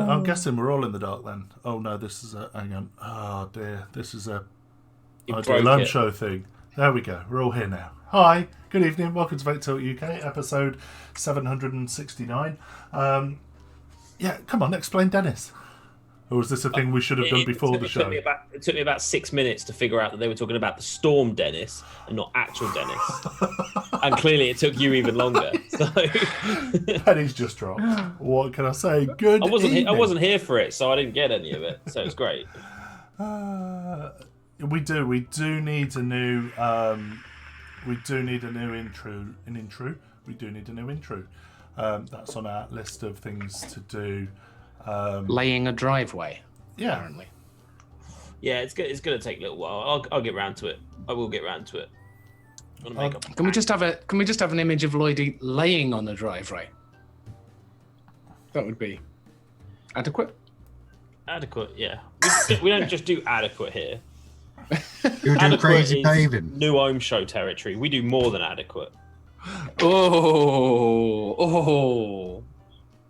I'm guessing we're all in the dark then. Oh no, this is a hang on. Oh dear, this is a alarm show thing. There we go. We're all here now. Hi, good evening. Welcome to Vape Talk UK, episode 769. Yeah, come on, explain Dennis. Or was this a thing we should have done before the show? It took me about 6 minutes to figure out that they were talking about the storm Dennis and not actual Dennis. And clearly it took you even longer. So Penny's just dropped. What can I say? Good evening. I wasn't here for it, so I didn't get any of it. So it's great. We do need a new intro. We do need a new intro. That's on our list of things to do. Laying a driveway. Yeah. Apparently. Yeah, it's going to take a little while. I'll get round to it. I will get round to it. Can we just have an image of Lloydie laying on the driveway? That would be adequate. Adequate, yeah. We don't just do adequate here. You're doing crazy, David. New Home Show territory. We do more than adequate. Oh.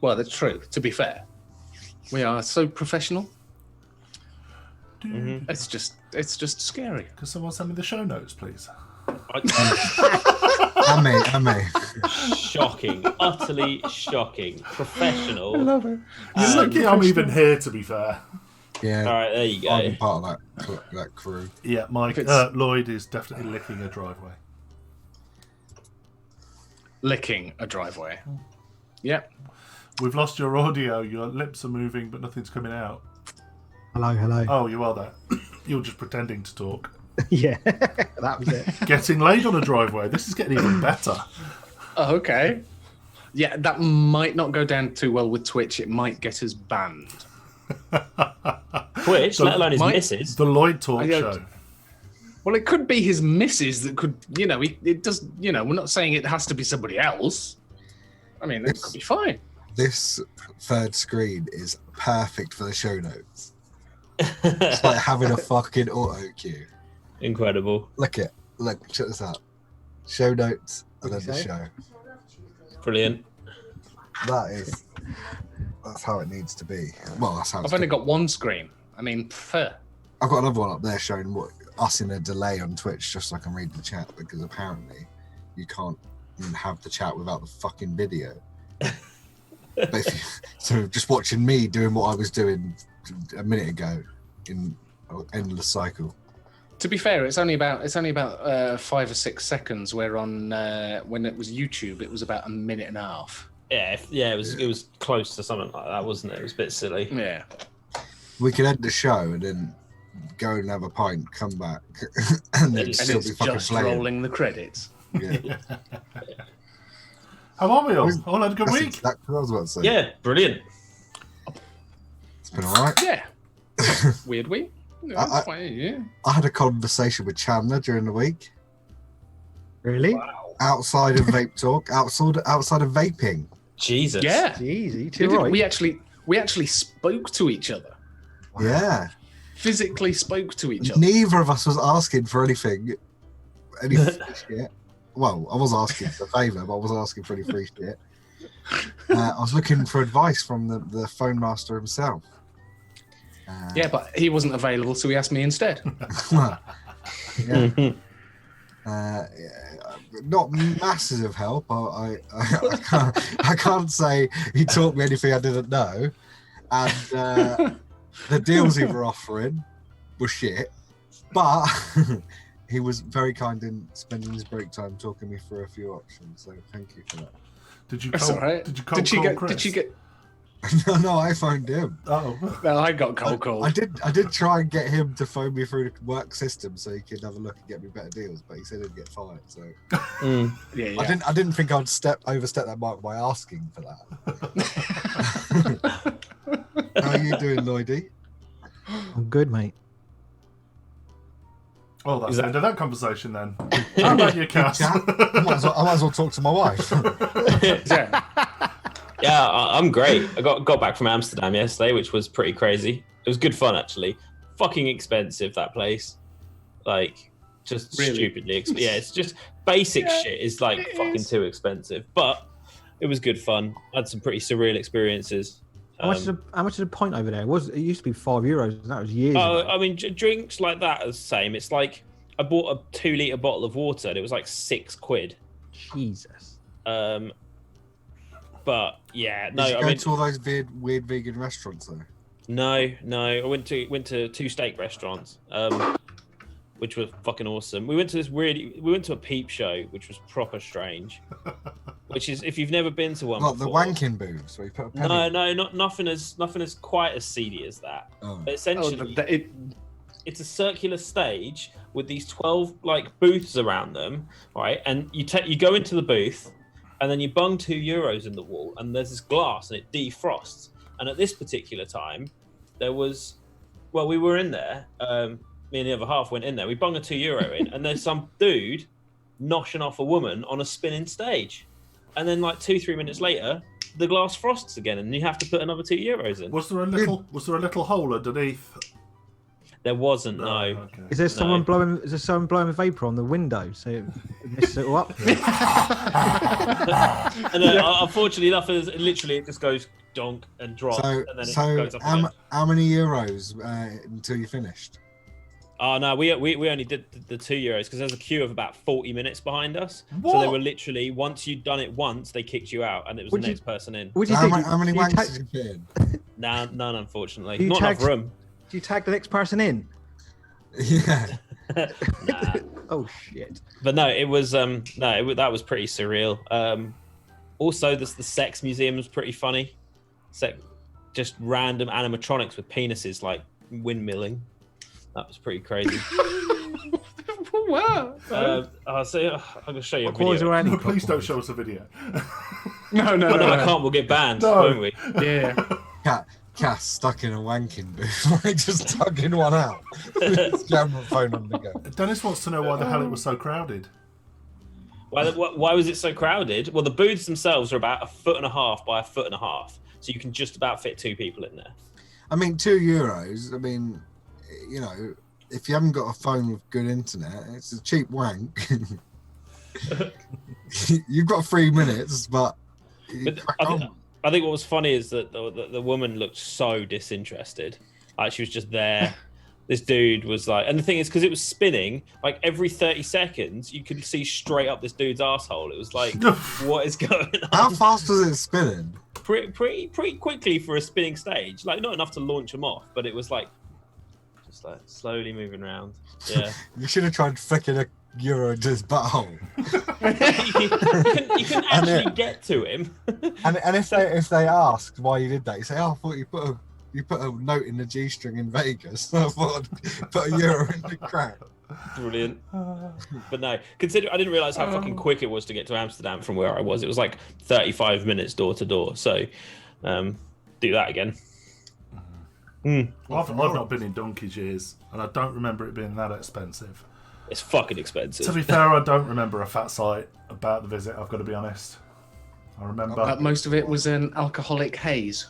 Well, that's true. To be fair, we are so professional. Mm-hmm. It's just scary. Can someone send me the show notes, please? I may. Shocking, utterly shocking, professional. I love it. You're lucky I'm even here, to be fair. Yeah. All right, there you go. I'm part of that crew. Yeah, Mike. Lloyd is definitely licking a driveway. Licking a driveway. Yep. We've lost your audio. Your lips are moving, but nothing's coming out. Hello. Oh, you are there. You're just pretending to talk. Yeah, that was it. Getting laid on a driveway. This is getting even better. Oh, okay. Yeah, that might not go down too well with Twitch. It might get us banned. Twitch, let alone his missus. The Lloyd Talk Show. Well, it could be his missus that could, it does, we're not saying it has to be somebody else. I mean, it could be fine. This third screen is perfect for the show notes. It's like having a fucking auto cue. Incredible. Look, check this out. Show notes and then the show. Brilliant. That's how it needs to be. Well, that's how I've only got one screen. I mean, fair. I've got another one up there showing us in a delay on Twitch just so I can read the chat, because apparently you can't even have the chat without the fucking video. So just watching me doing what I was doing a minute ago in an endless cycle. To be fair, it's only about 5 or 6 seconds. Where on when it was YouTube, it was about a minute and a half. Yeah, it was close to something like that, wasn't it? It was a bit silly. Yeah. We could end the show and then go and have a pint, come back, and then still be fucking just playing. rolling the credits. Yeah. How are we all? All had a good week? Exactly what I was about to say. Yeah, brilliant. It's been alright. Yeah. Weird week. Yeah. I had a conversation with Chandler during the week. Really? Wow. Outside of Vape Talk, outside of vaping. Jesus. Yeah. Easy, too right. We actually spoke to each other. Wow. Yeah. Physically spoke to each other. Neither of us was asking for any free shit. Well, I was asking for a favour, but I wasn't asking for any free shit. I was looking for advice from the phone master himself. Yeah, but he wasn't available, so he asked me instead. Yeah. Not massive help. I can't say he taught me anything I didn't know, and the deals he were offering were shit. But he was very kind in spending his break time talking me through a few options. So thank you for that. Did you That's call, all right. did you call Chris? Did she get? No, I phoned him. Oh. No, I got cold called. I did try and get him to phone me through the work system so he could have a look and get me better deals, but he said he'd get fired. So Yeah. I didn't think I'd overstep that mark by asking for that. How are you doing, Lloydie? I'm good, mate. Well, that's the end of that conversation then. How about you, Cass? I might as well talk to my wife. Yeah, I'm great. I got back from Amsterdam yesterday, which was pretty crazy. It was good fun, actually. Fucking expensive, that place. Like, just Really? stupidly expensive. Yeah, it's just basic shit is like fucking too expensive. But it was good fun. I had some pretty surreal experiences. How much is a pint over there? It used to be €5, and that was years ago. I mean, drinks like that are the same. It's like I bought a 2-litre bottle of water and it was like £6. Jesus. But yeah, no. Did you I go mean, to all those weird vegan restaurants though? no. I went to 2 steak restaurants, which were fucking awesome. We went to a peep show, which was proper strange. Which is, if you've never been to one, What, the before, wanking booths where you put a penny? No, nothing as quite as seedy as that. Oh. But essentially, it's a circular stage with these 12 like booths around them, right? And you go into the booth, and then you bung €2 in the wall, and there's this glass, and it defrosts. And at this particular time, we were in there. Me and the other half went in there. We bung a €2 in, and there's some dude noshing off a woman on a spinning stage. And then, like 2-3 minutes later, the glass frosts again, and you have to put another €2 in. Was there a little hole underneath? There wasn't, no. Okay. Is there someone blowing? Is there someone blowing a vapor on the window so it messes it all up? And unfortunately enough, it just goes donk and drops, and then it goes up again. How many euros until you finished? Oh no, we only did the €2 because there's a queue of about 40 minutes behind us. What? So they were literally, once you'd done it once, they kicked you out, and it was the next person in. What do you How think? many Do you wanks tag- did you fit in? None, unfortunately. Do you Not enough room. Do you tag the next person in? Yeah. Nah. Oh shit! But no, it was that was pretty surreal. Also, the sex museum was pretty funny. Just random animatronics with penises like windmilling. That was pretty crazy. Wow. I'm gonna show you a What colours video. are any? No, please don't show us a video. No, I can't. We'll get banned, No. won't we? Yeah. Cass stuck in a wanking booth, like just tugging one out. With his camera phone on the go. Dennis wants to know why the hell it was so crowded. Why was it so crowded? Well, the booths themselves are about 1.5 by 1.5 feet, so you can just about fit 2 people in there. I mean, €2. I mean, you know, if you haven't got a phone with good internet, it's a cheap wank. You've got 3 minutes, but you crack on. I think what was funny is that the woman looked so disinterested. Like she was just there. This dude was like, and the thing is, because it was spinning, like every 30 seconds, you could see straight up this dude's asshole. It was like, what is going on? How fast was it spinning? Pretty quickly for a spinning stage. Like not enough to launch him off, but it was like, just like slowly moving around. Yeah. You should have tried flicking a euro into his butthole. you can actually get to him. And if they asked why you did that, you say, "Oh, I thought you put a note in the G string in Vegas. So I thought I'd put a euro in the crack." Brilliant. But no, consider I didn't realize how fucking quick it was to get to Amsterdam from where I was. It was like 35 minutes door to door. So do that again. Well, I've not been in donkey's years, and I don't remember it being that expensive. It's fucking expensive. To be fair, I don't remember a fat sight about the visit, I've got to be honest. I remember... most of it was an alcoholic haze.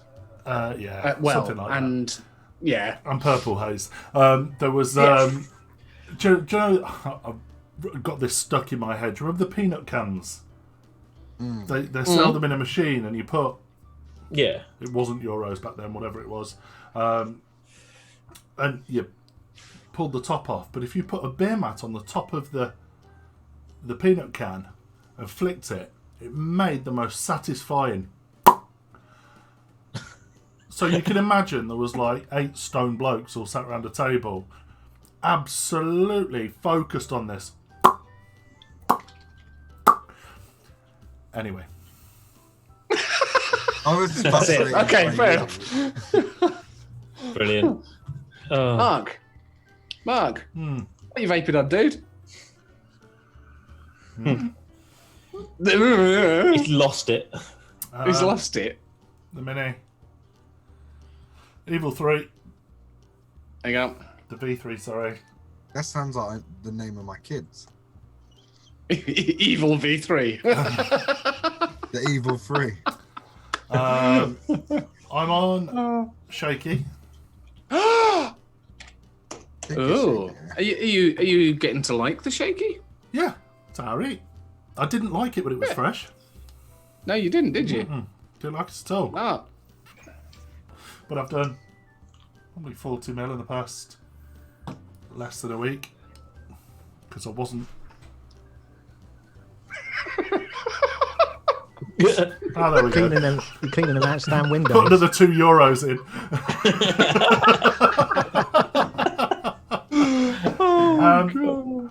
Yeah, something like and that. yeah. And purple haze. There was... do you know, I've got this stuck in my head. Do you remember the peanut cans? They sell them in a machine, and you put... Yeah. It wasn't euros back then, whatever it was. And you pulled the top off. But if you put a beer mat on the top of the peanut can and flicked it, it made the most satisfying. So you can imagine there was like 8 stone blokes all sat around a table, absolutely focused on this. Anyway. I was That's it. Okay, fair enough. Brilliant. Mark, what are you vaping on, dude? He's lost it. He's lost it. The Mini. Evil 3. Hang on. The V3, sorry. That sounds like the name of my kids. Evil V3. The Evil 3. I'm on Shaky. Oh, Think are you getting to like the shaky? Yeah, it's alright. I didn't like it when it was fresh. No, you didn't, did you? Didn't like it at all. Ah, But I've done probably 40 mil in the past less than a week because I wasn't. Oh, there we go. You're cleaning them out stand windows. Put another €2 in.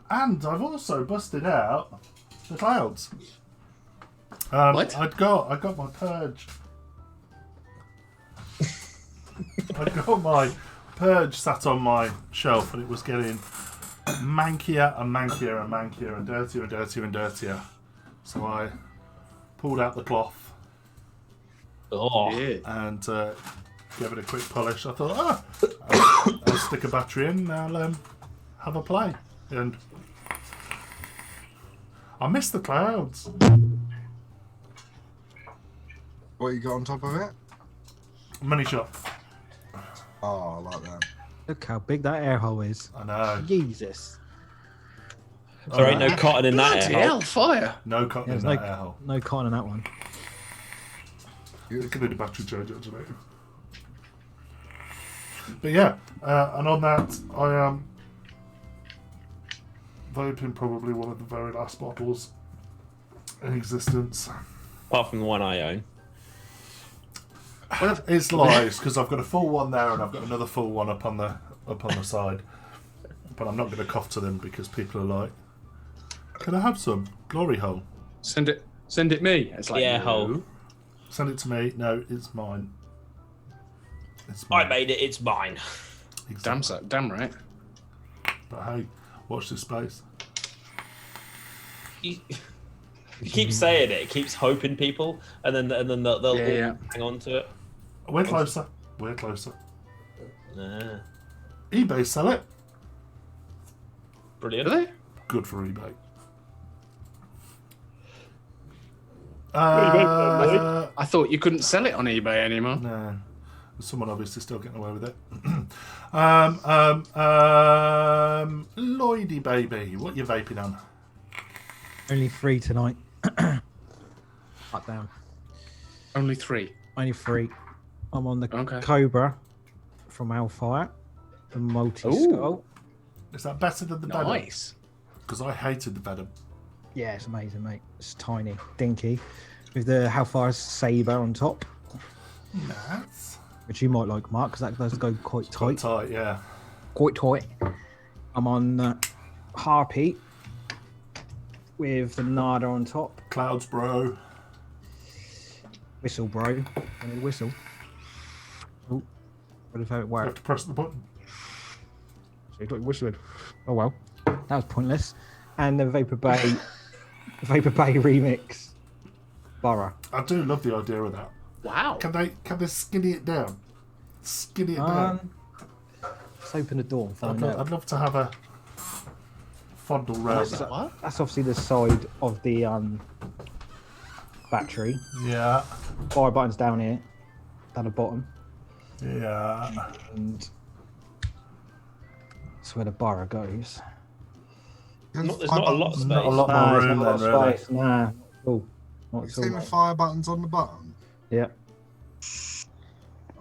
And I've also busted out the clouds. What? I got my purge. I got my purge sat on my shelf and it was getting mankier and mankier and mankier and dirtier and dirtier and dirtier. So I pulled out the cloth and gave it a quick polish. I thought, I'll stick a battery in and I'll have a play. And I missed the clouds. What you got on top of it? Mini shop. Oh, I like that. Look how big that air hole is. I know. Jesus. There ain't no cotton in that bloody air hole. hell, fire. No cotton in There's that air hole. no cotton in that one. It could be the battery charge actually. But yeah, and on that, I am vaping probably one of the very last bottles in existence. Apart from the one I own. It's lies because I've got a full one there and I've got another full one up on the side. But I'm not going to cough to them because people are like, "Can I have some glory hole?" Send it me. It's like Yeah, no. hole. Send it to me. No, it's mine. It's I mine. made it, it's mine. Exactly. Damn right. But hey, watch this space. You keep saying it keeps hoping people, and then they'll all hang on to it. We're closer. We're closer. Nah. eBay sell it. Brilliant. Are they? Good for eBay. I thought you couldn't sell it on eBay anymore. No. Someone obviously still getting away with it. Lloydie baby, what you vaping on? Only 3 tonight. Fuck down. Only 3. Only 3. I'm on the Okay. Cobra from Alfire. The multi-skull. Is that better than the Venom? Nice. Because I hated the Venom. Yeah, it's amazing, mate. It's tiny, dinky. With the Hellfire's saber on top. Nice. Which you might like, Mark, because that does go quite tight. Quite tight, yeah. Quite tight. I'm on Harpy with the Nada on top. Clouds, bro. Whistle, bro. I need a whistle. Oh, what if it You have worked? to press the button. So you got whistling. Oh well, that was pointless. And the Vapor Bay remix. Borough. I do love the idea of that. Wow. Can they skinny it down? Skinny it down. Let's open the door and find out. I'd love to have a fondle round that. That's obviously the side of the battery. Yeah. Fire button's down here, down the bottom, Yeah. and that's where the Borough goes. There's not a lot of space. Not a lot more room then, really. Nah. Oh, not You at seen all. the fire buttons on the bottom? Yeah.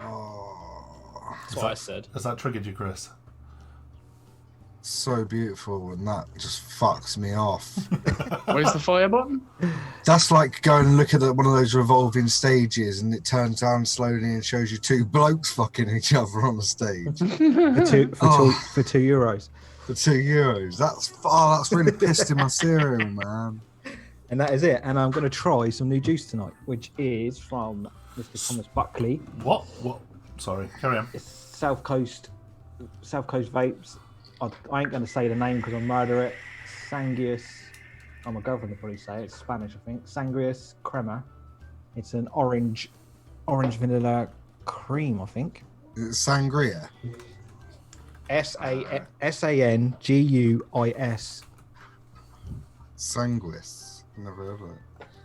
Oh, That's what I said. Has that triggered you, Chris? so beautiful, and that just fucks me off. Where's the fire button? That's like going and look at one of those revolving stages, and it turns down slowly and shows you 2 blokes fucking each other on the stage. For €2. For €2. That's really pissed in my cereal, man. And that is it. And I'm going to try some new juice tonight, which is from Mr. Thomas Buckley. What? Sorry, carry on. It's South Coast Vapes. I ain't going to say the name because I'll murder it. Sangius. Oh, my girlfriend will probably say it. It's Spanish, I think. Sangrius Crema. It's an orange vanilla cream, I think. It's sangria. Sanguis. Sanguis. Never heard of it.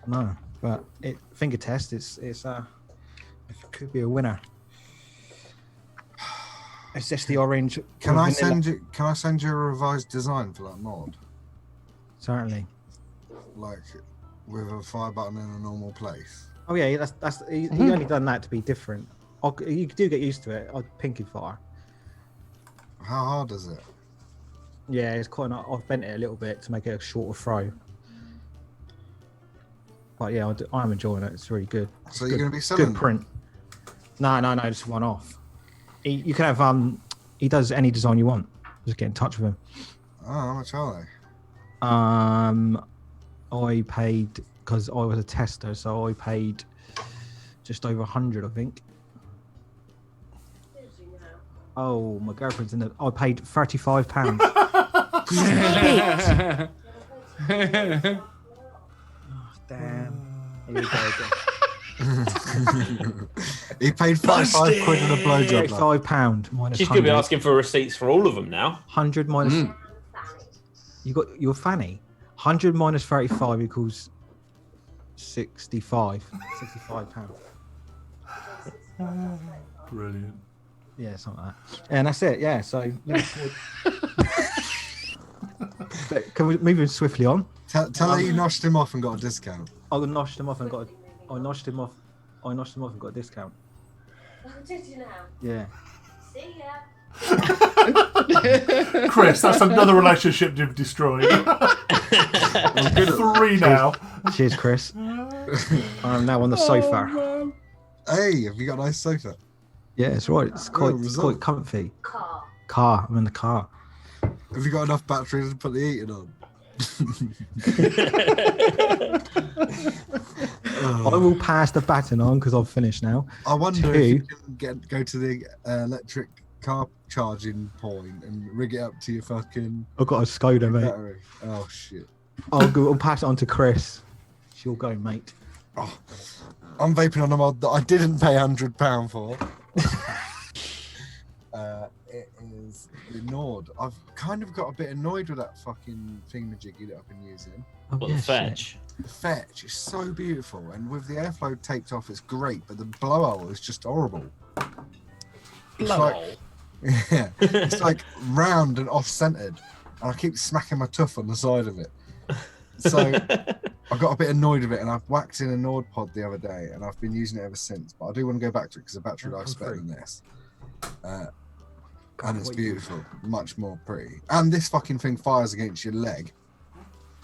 No, but finger test. It could be a winner. It's just the orange. Can I send you a revised design for that mod? Certainly. Like with a fire button in a normal place. Oh yeah, that's he only done that to be different. You do get used to it. Pinky fire. How hard is it? Yeah, it's quite. I've bent it a little bit to make it a shorter throw. But yeah, I'm enjoying it. It's really good. So you're going to be selling good print. No, just one off. You can have he does any design you want. Just get in touch with him. Oh, how much are they? I paid because I was a tester, so I paid just over 100, I think. Oh, my girlfriend's in the. I paid £35. Oh, damn. Here we go again. He paid 35 quid in a blowjob. £35 minus. She's going to be asking for receipts for all of them now. 100 minus. You got your fanny. 100 minus 35 equals 65. £65. Brilliant. Yeah, something like that. And that's it. Yeah. So. Can we move swiftly on? Tell her you noshed him off and got a discount. I noshed him off and got. I noshed him off and got a discount. Oh, did you now? Yeah. See ya. Chris, that's another relationship you've destroyed. 3 now. Cheers, Chris. I'm now on the sofa. Hey, have you got a nice sofa? Yeah, it's right. It's quite comfy. Car. I'm in the car. Have you got enough battery to put the heating on? I will pass the baton on because I've finished now. I wonder if you can go to the electric car charging point and rig it up to your fucking. I've got a Skoda, mate. Battery. Oh shit! I'll pass it on to Chris. She'll go, mate. Oh, I'm vaping on a mod that I didn't pay £100 for. It is the Nord. I've kind of got a bit annoyed with that fucking thingamajiggy that I've been using. The fetch. The fetch is so beautiful, and with the airflow taped off, it's great. But the blowhole is just horrible. Blowhole. Yeah, it's like round and off-centered, and I keep smacking my tuff on the side of it. So I got a bit annoyed with it, and I've whacked in a Nord pod the other day, and I've been using it ever since. But I do want to go back to it because the battery life's better than this. And it's beautiful, much more pretty. And this fucking thing fires against your leg.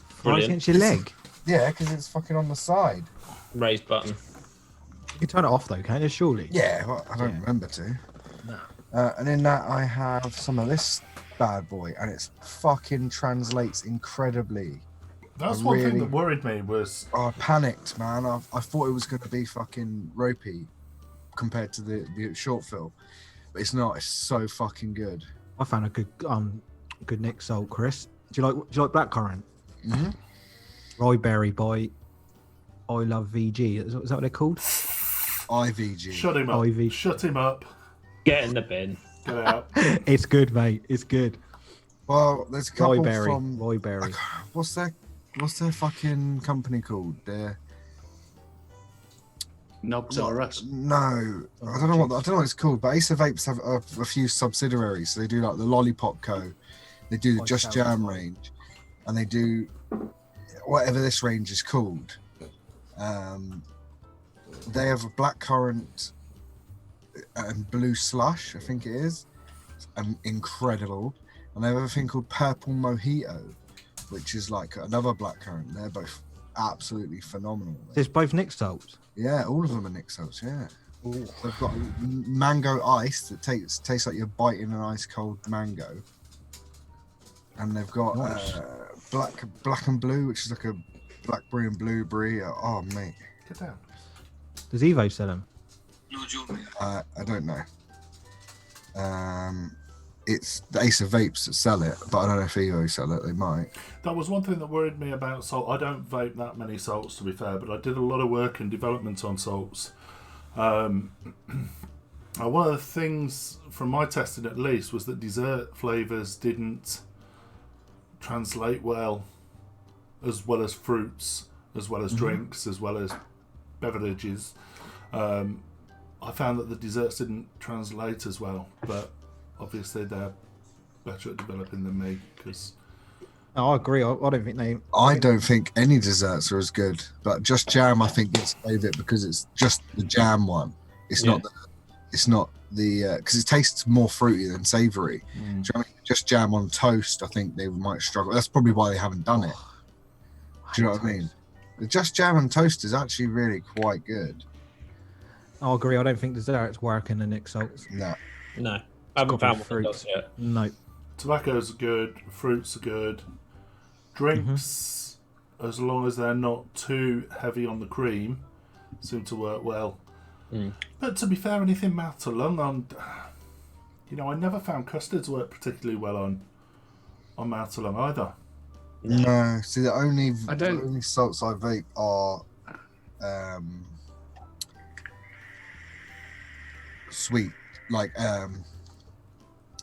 Fires against your leg? Yeah, because it's fucking on the side. Raised button. You can turn it off though, can't you? Surely. Yeah, well, I don't remember to. No. And in that I have some of this bad boy, and it fucking translates incredibly. That's one thing that worried me was. I panicked, man. I thought it was going to be fucking ropey compared to the short fill. But it's not. It's so fucking good. I found a good Nick Salt, Chris. Do you like blackcurrant? Mm-hmm. Ryeberry by I Love VG. Is that what they're called? IVG. Shut him up. IV. Shut him up. Get in the bin. Get out. It's good, mate. It's good. Well, there's a couple from Ryeberry. What's their fucking company called? Knobs R Us. No, I don't know what it's called. But Acer Vapes have a few subsidiaries. So they do like the Lollipop Co. They do the Just Jam range, and they do whatever this range is called. They have a blackcurrant and blue slush, I think it is, incredible. And they have a thing called Purple Mojito, which is like another blackcurrant. They're both absolutely phenomenal. There's both Nick Salts. Yeah, all of them are Nick Salts, yeah. Ooh. They've got mango ice that tastes like you're biting an ice cold mango. and they've got black and blue, which is like a blackberry and blueberry. Oh, mate. Get down. Does Evo sell them? I don't know. It's the Ace of Vapes that sell it, but I don't know if Evo sell it. They might. That was one thing that worried me about salt. I don't vape that many salts, to be fair, but I did a lot of work in development on salts. One of the things from my testing, at least, was that dessert flavours didn't translate well as fruits, as well as drinks, as well as beverages. I found that the desserts didn't translate as well, but obviously they're better at developing than me because. No, I agree. I don't think they. I don't think any desserts are as good, but Just Jam I think gets favourite because it's just the jam one. It's not the because it tastes more fruity than savoury. Do you know what I mean? Just Jam on toast, I think they might struggle. That's probably why they haven't done it. Do you know what I mean? The Just Jam on toast is actually really quite good. I agree. I don't think desserts work in the Nick salts. No. I haven't found one that does yet. No. Tobacco's good, fruits are good, drinks, as long as they're not too heavy on the cream, seem to work well. But to be fair, anything mouth to lung on, I never found custards work particularly well on mouth to lung either. No, see the only salts I vape are sweet, like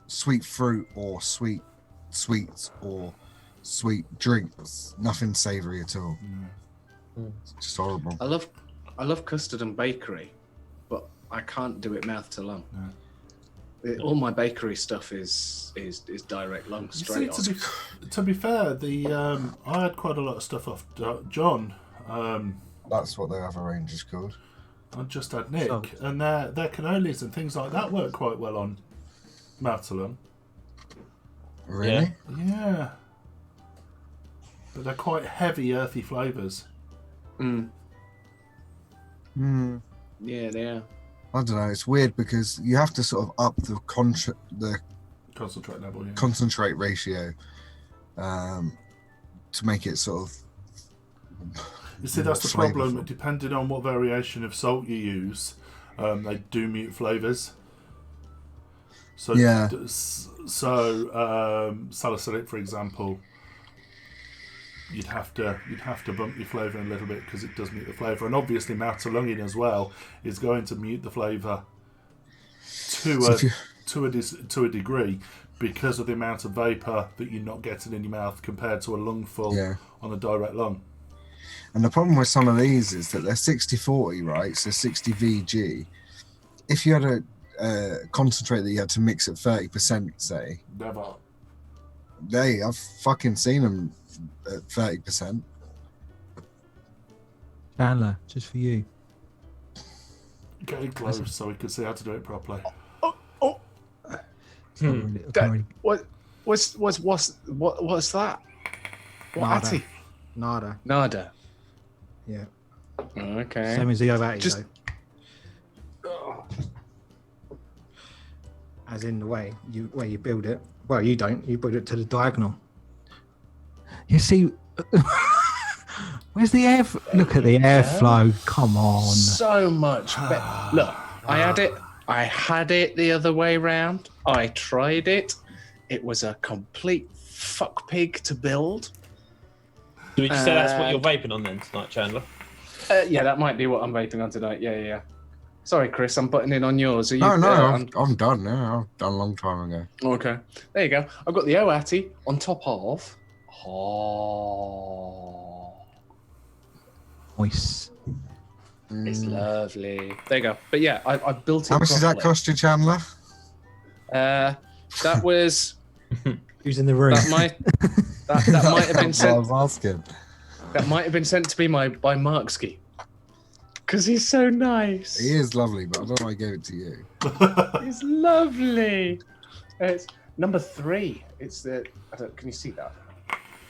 sweet fruit or sweets or sweet drinks. Nothing savoury at all. It's just horrible. I love custard and bakery, but I can't do it mouth to lung. All my bakery stuff is direct lung straight on. To be fair, I had quite a lot of stuff off John. That's what their other range is called. I just had Nick, and their cannolis and things like that work quite well on mouth to lung. Really? Yeah. But they're quite heavy, earthy flavours. Yeah, they are. I don't know. It's weird because you have to sort of up the Concentrate level, yeah. concentrate ratio to make it sort of. You see, that's the problem. Depending on what variation of salt you use, they do mute flavours. So, salicylic, for example, you'd have to bump your flavour in a little bit because it does mute the flavour, and obviously mouth to lunging as well is going to mute the flavour to a degree because of the amount of vapour that you're not getting in your mouth compared to a lungful on a direct lung. And the problem with some of these is that they're 60-40, right? So 60 VG. If you had a concentrate that you had to mix at 30%, say. Never. I've fucking seen them at 30%. Chandler, just for you. Getting close so we can see how to do it properly. What's that? What Atty? Nada. Yeah. Okay. Same as the other Atty, Just- though. As in the way you build it. Well, you don't. You build it to the diagonal. You see, where's the air? Look at the airflow. Come on. So much better. Look, I had it the other way round. I tried it. It was a complete fuck pig to build. So would you say that's what you're vaping on then tonight, Chandler? Yeah, that might be what I'm vaping on tonight. Yeah. Sorry, Chris, I'm butting in on yours. Are you, I'm done now. I've done a long time ago. Okay, there you go. I've got the Oatty on top of. Nice. It's lovely. There you go. But yeah, I built it. How much does that cost you, Chandler? That was. Who's in the room? That might have been sent. I was asking. That might have been sent to me by Markski. Because he's so nice. He is lovely, but I don't know why I gave it to you. He's lovely. It's number 3. It's the. Can you see that?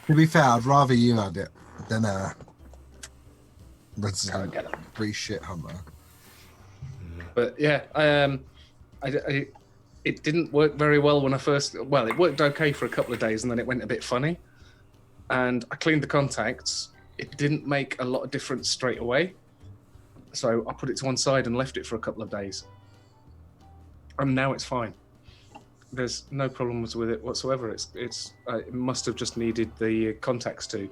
To be fair, I'd rather you had it than Resident Free Shit Hunter. But yeah, it didn't work very well when I first. Well, it worked okay for a couple of days, and then it went a bit funny. And I cleaned the contacts. It didn't make a lot of difference straight away, so I put it to one side and left it for a couple of days. And now it's fine. There's no problems with it whatsoever. It must have just needed the contacts to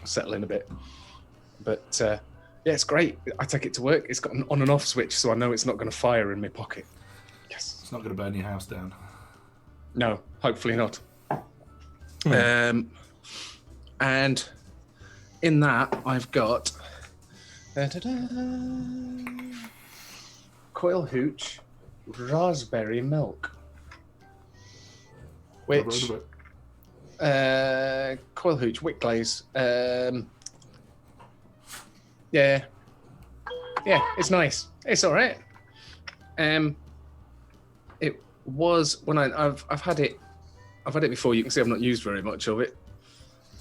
settle in a bit. But yeah, it's great. I take it to work. It's got an on and off switch, so I know it's not going to fire in my pocket. Yes. It's not going to burn your house down. No, hopefully not. And in that, I've got Coil Hooch Raspberry Milk. Which Coil Hooch Wick Glaze. Yeah, it's nice. It's all right. It was when I've had it. I've had it before. You can see I've not used very much of it.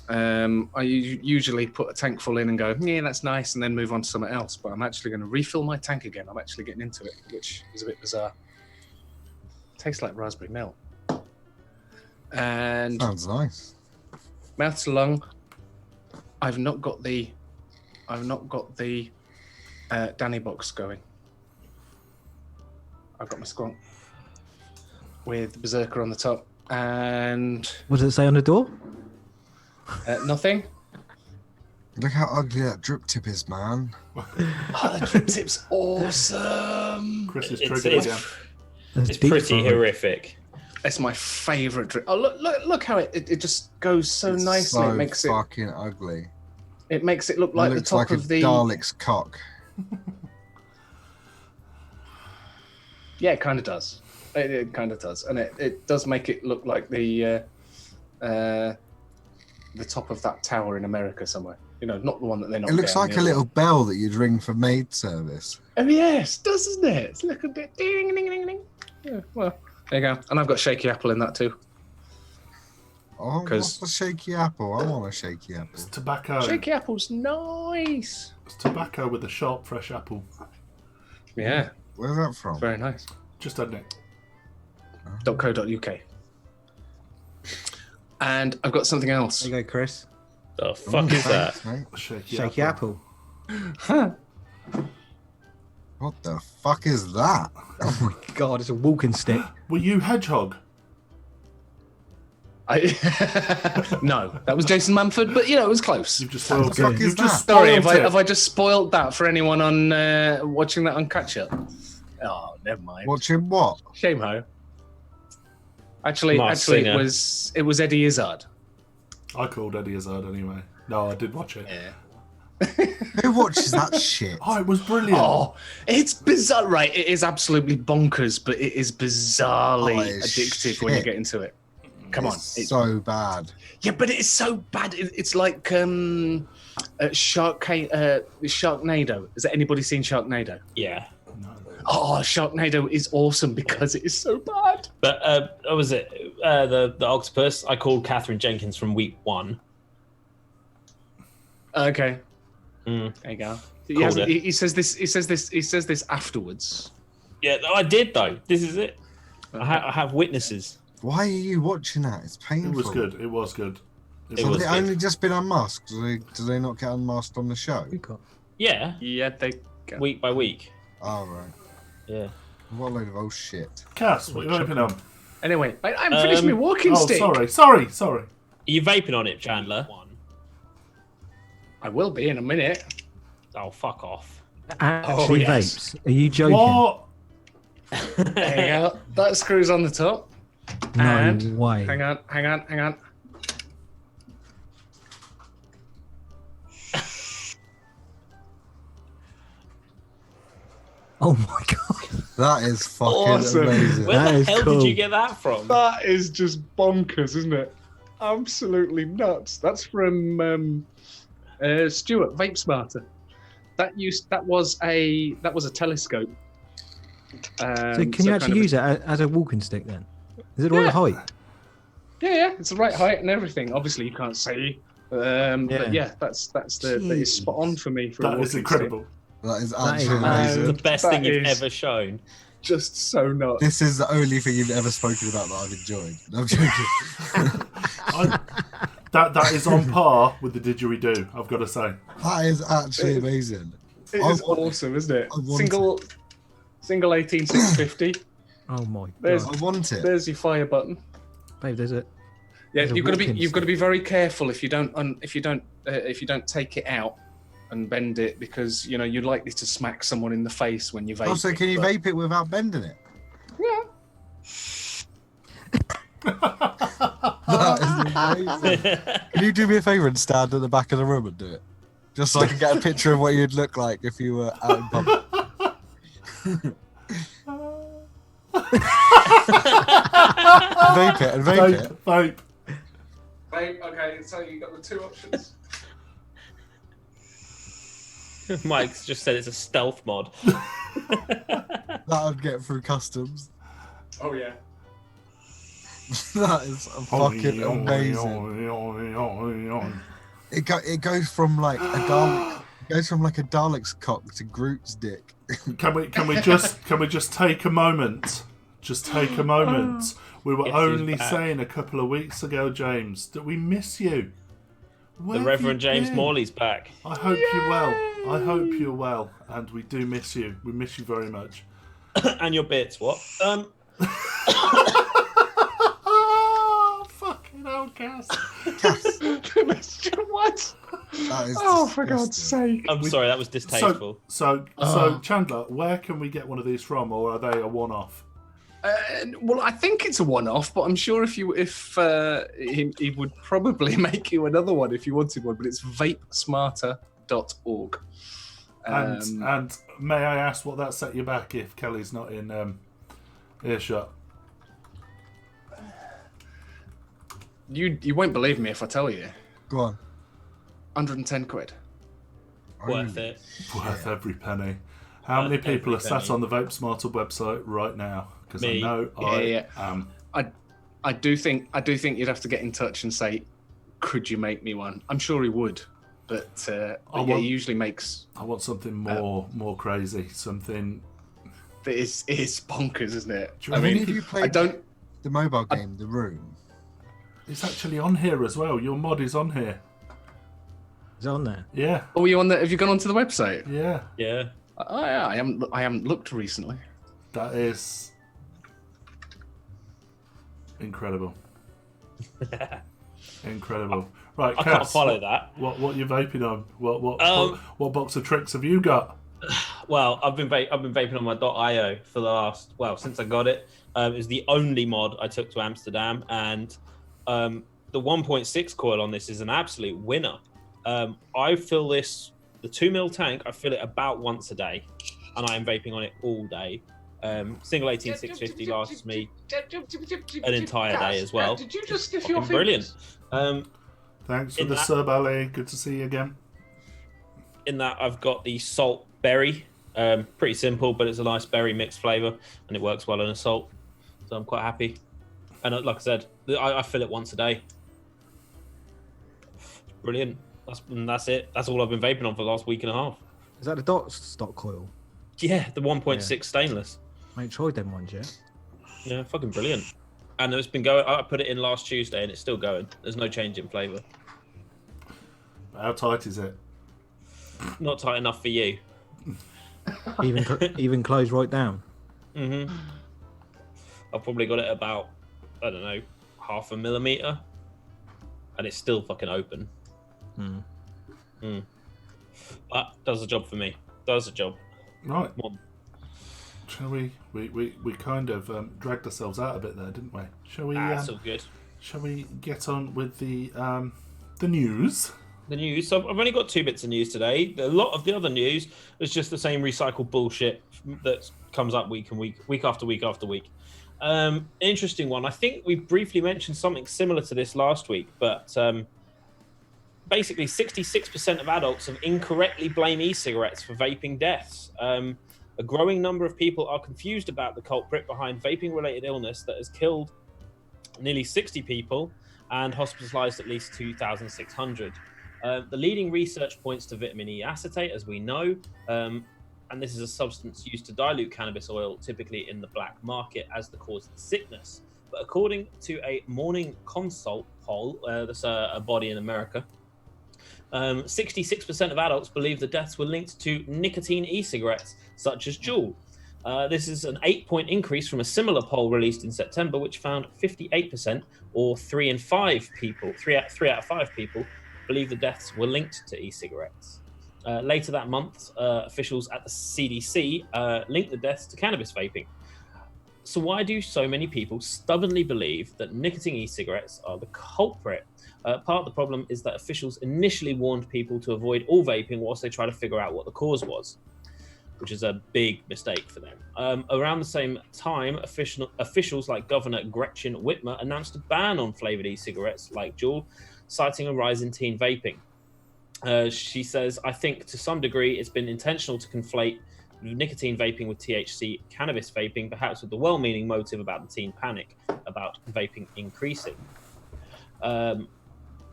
I usually put a tank full in and go, yeah, that's nice, and then move on to something else. But I'm actually going to refill my tank again. I'm actually getting into it, which is a bit bizarre. Tastes like raspberry milk. And Sounds nice. Mouth to lung. I've not got the Danny box going. I've got my squonk with Berserker on the top, and What does it say on the door? nothing. Look how ugly that drip tip is, man. Oh, the drip tip's awesome. Chris is It's, triggered again. it's pretty horrific. It's my favourite drip. Oh, look how it just goes so It's nicely. So It makes fucking ugly. it makes it look like It the looks top like of a the. Dalek's cock. Yeah, it kind of does. It kind of does, and it does make it look like the top of that tower in America somewhere. You know, not the one that they're not. It looks like a little bell that you'd ring for maid service. Oh yes, it does, doesn't it? It's like a bit ding ding ding ding. Yeah, well, there you go. And I've got shaky apple in that too. Oh, 'Cause- what's a shaky apple? I want a shaky apple. It's tobacco. Shaky apple's nice. It's tobacco with a sharp, fresh apple. Yeah, Where's that from? very nice. Just had it. .co.uk. And I've got something else. There you go, Chris. The fuck is that? Thanks, mate. A shaky, Shaky apple. What the fuck is that? Oh my god, it's a walking stick. Were you hedgehog? No, that was Jason Manford, but you know it was close. You've just What the spoiled fuck it. is You've just that? Sorry, spoiled it. have I just spoiled that for anyone on watching that on catch up? Oh, never mind. Watching what? Shame ho. Actually, Nice it singer. was Eddie Izzard. I called Eddie Izzard anyway. No, I did watch it. Yeah. Who watches that shit? Oh, it was brilliant. Oh, it's bizarre, right? It is absolutely bonkers, but it is bizarrely Oh, it's addictive when you shit. get into it. Come on, It's so bad. yeah, but it is so bad. It's like Sharknado. Has anybody seen Sharknado? Yeah. No. Oh, Sharknado is awesome because it is so bad. But what was it? The octopus. I called Catherine Jenkins from week 1. Okay, Mm. there you go. Called it. He says this. He says this afterwards. Yeah, I did though. This is it. I have witnesses. Why are you watching that? It's painful. It was good. It was good. It Have was they good. only just been unmasked? Do they not get unmasked on the show? Yeah, Yeah, they. Go. week by week. Oh, right. Yeah. What a load of old shit. Cass, what are you opening on? Anyway, I'm finished my walking Oh, stick. sorry. Are you vaping on it, Chandler? I will be in a minute. Oh, fuck off. Actually, yes. vapes. Are you joking? What? There you go. That screws on the top. No And- way. Hang on. Oh my god. That is fucking Awesome. amazing. Where That the is hell cool. did you get that from? That is just bonkers, isn't it? Absolutely nuts. That's from Stuart Vape Smarter. That was a telescope. So can you actually use it as a walking stick then? Is it the Yeah. right height? Yeah, it's the right height and everything. Obviously, you can't see. Yeah. But yeah, that is spot on for me for a That walking is incredible. That is That is absolutely amazing. The amazing. best That thing you've is- ever shown. just so not. This is the only thing you've ever spoken about that I've enjoyed. No, I'm joking. That is on par with the didgeridoo, I've got to say. That is actually amazing. It is awesome, isn't it? I want Single 18650. Oh my There's- god. I want it. There's your fire button. Babe, there's it. Yeah, There's a you've got walking to be very careful if you don't take it out and bend it, because you know you're likely to smack someone in the face when you vape. Also, can you vape it without bending it? Yeah. That is amazing. Can you do me a favour and stand at the back of the room and do it? Just so I can get a picture of what you'd look like if you were out in public. Vape it and vape it. Vape. Vape. Okay, so you got the two options. Mike's just said it's a stealth mod. That would get through customs. Oh yeah. That is fucking amazing. It goes from like a Dalek. It goes from like a Dalek's cock to Groot's dick. Can we just take a moment? Just take a moment. We were Yes, he's only back. saying a couple of weeks ago, James, that we miss you. Where The have Reverend you James been? Morley's back. I hope you're well. I hope you're well, and we do miss you. We miss you very much. And your bits, what? Fucking hell, Cass. What? That is Oh, for God's disgusting. sake. I'm sorry, that was distasteful. So Chandler, where can we get one of these from, or are they a one-off? Well, I think it's a one-off, but I'm sure if he would probably make you another one if you wanted one. But it's vapesmarter.org. And may I ask what that set you back if Kelly's not in earshot? You won't believe me if I tell you. Go on. 110 quid. Worth it. Worth every penny. How many Worth people are every sat penny. on the Vape Smarter website right now? Because I Me. know Yeah. I am. I do think you'd have to get in touch and say, could you make me one? I'm sure he would, but he usually makes. I want something more crazy. Something. It is bonkers, isn't it? Do you I remember mean, Have you I played don't. the mobile game, The Room? It's actually on here as well. Your mod is on here. Is it on there? Yeah. Oh, you on the? Have you gone onto the website? Yeah. Yeah. Oh, yeah, I haven't looked recently. That is incredible. Incredible. Right, I can't Cass, follow that. What you vaping on? What box of tricks have you got? Well, I've been vaping on my .io for the last since I got it. It was the only mod I took to Amsterdam, and the 1.6 coil on this is an absolute winner. I fill the 2 mil tank. I fill it about once a day, and I am vaping on it all day. Single 18650 lasts me an entire day as well. Did you just sniff Fucking your brilliant. Thanks for in the that- sub, Ali. Good to see you again. In that, I've got the salt berry. Pretty simple, but it's a nice berry mixed flavour, and it works well in a salt. So I'm quite happy. And like I said, I fill it once a day. Brilliant. That's it. That's all I've been vaping on for the last week and a half. Is that the dot stock coil? Yeah, the 1.6 stainless. I ain't tried them ones yet. Yeah, fucking brilliant. And it's been going. I put it in last Tuesday, and it's still going. There's no change in flavour. How tight is it? Not tight enough for you. Even closed right down. I've probably got it about, I don't know, 0.5 millimeter, and it's still fucking open. But does the job for me. Does the job. Right. One. Shall we? We kind of dragged ourselves out a bit there, didn't we? Shall we? That's all good. Shall we get on with the news? The news. So I've only got 2 bits of news today. A lot of the other news is just the same recycled bullshit that comes up week after week after week. Interesting one. I think we briefly mentioned something similar to this last week, but basically 66% of adults have incorrectly blamed e-cigarettes for vaping deaths. A growing number of people are confused about the culprit behind vaping-related illness that has killed nearly 60 people and hospitalized at least 2,600. The leading research points to vitamin E acetate, as we know. and this is a substance used to dilute cannabis oil, typically in the black market, as the cause of the sickness. But according to a Morning Consult poll, that's a body in America, 66% of adults believe the deaths were linked to nicotine e-cigarettes, such as Juul. This is an 8-point increase from a similar poll released in September, which found 58%, or 3 out of 5 people, believe the deaths were linked to e-cigarettes. Later that month, officials at the CDC linked the deaths to cannabis vaping. So why do so many people stubbornly believe that nicotine e-cigarettes are the culprit? Part of the problem is that officials initially warned people to avoid all vaping whilst they try to figure out what the cause was, which is a big mistake for them. Around the same time, officials like Governor Gretchen Whitmer announced a ban on flavored e-cigarettes like Juul, citing a rise in teen vaping. She says, I think to some degree it's been intentional to conflate nicotine vaping with THC cannabis vaping, perhaps with the well-meaning motive about the teen panic about vaping increasing.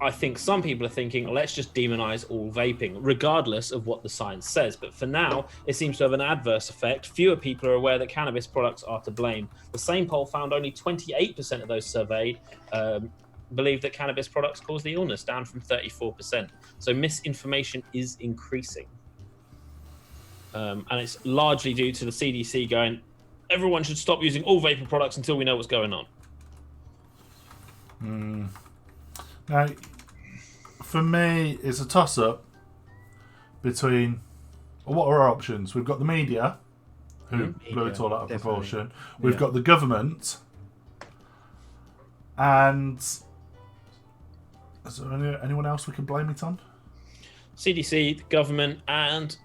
I think some people are thinking, let's just demonize all vaping, regardless of what the science says. But for now, it seems to have an adverse effect. Fewer people are aware that cannabis products are to blame. The same poll found only 28% of those surveyed believe that cannabis products cause the illness, down from 34%. So misinformation is increasing. And it's largely due to the CDC going, everyone should stop using all vapor products until we know what's going on. Now, for me, it's a toss-up between what are our options? We've got the media, who blew it all out of proportion. We've got the government, and is there anyone else we can blame it on? CDC, the government, and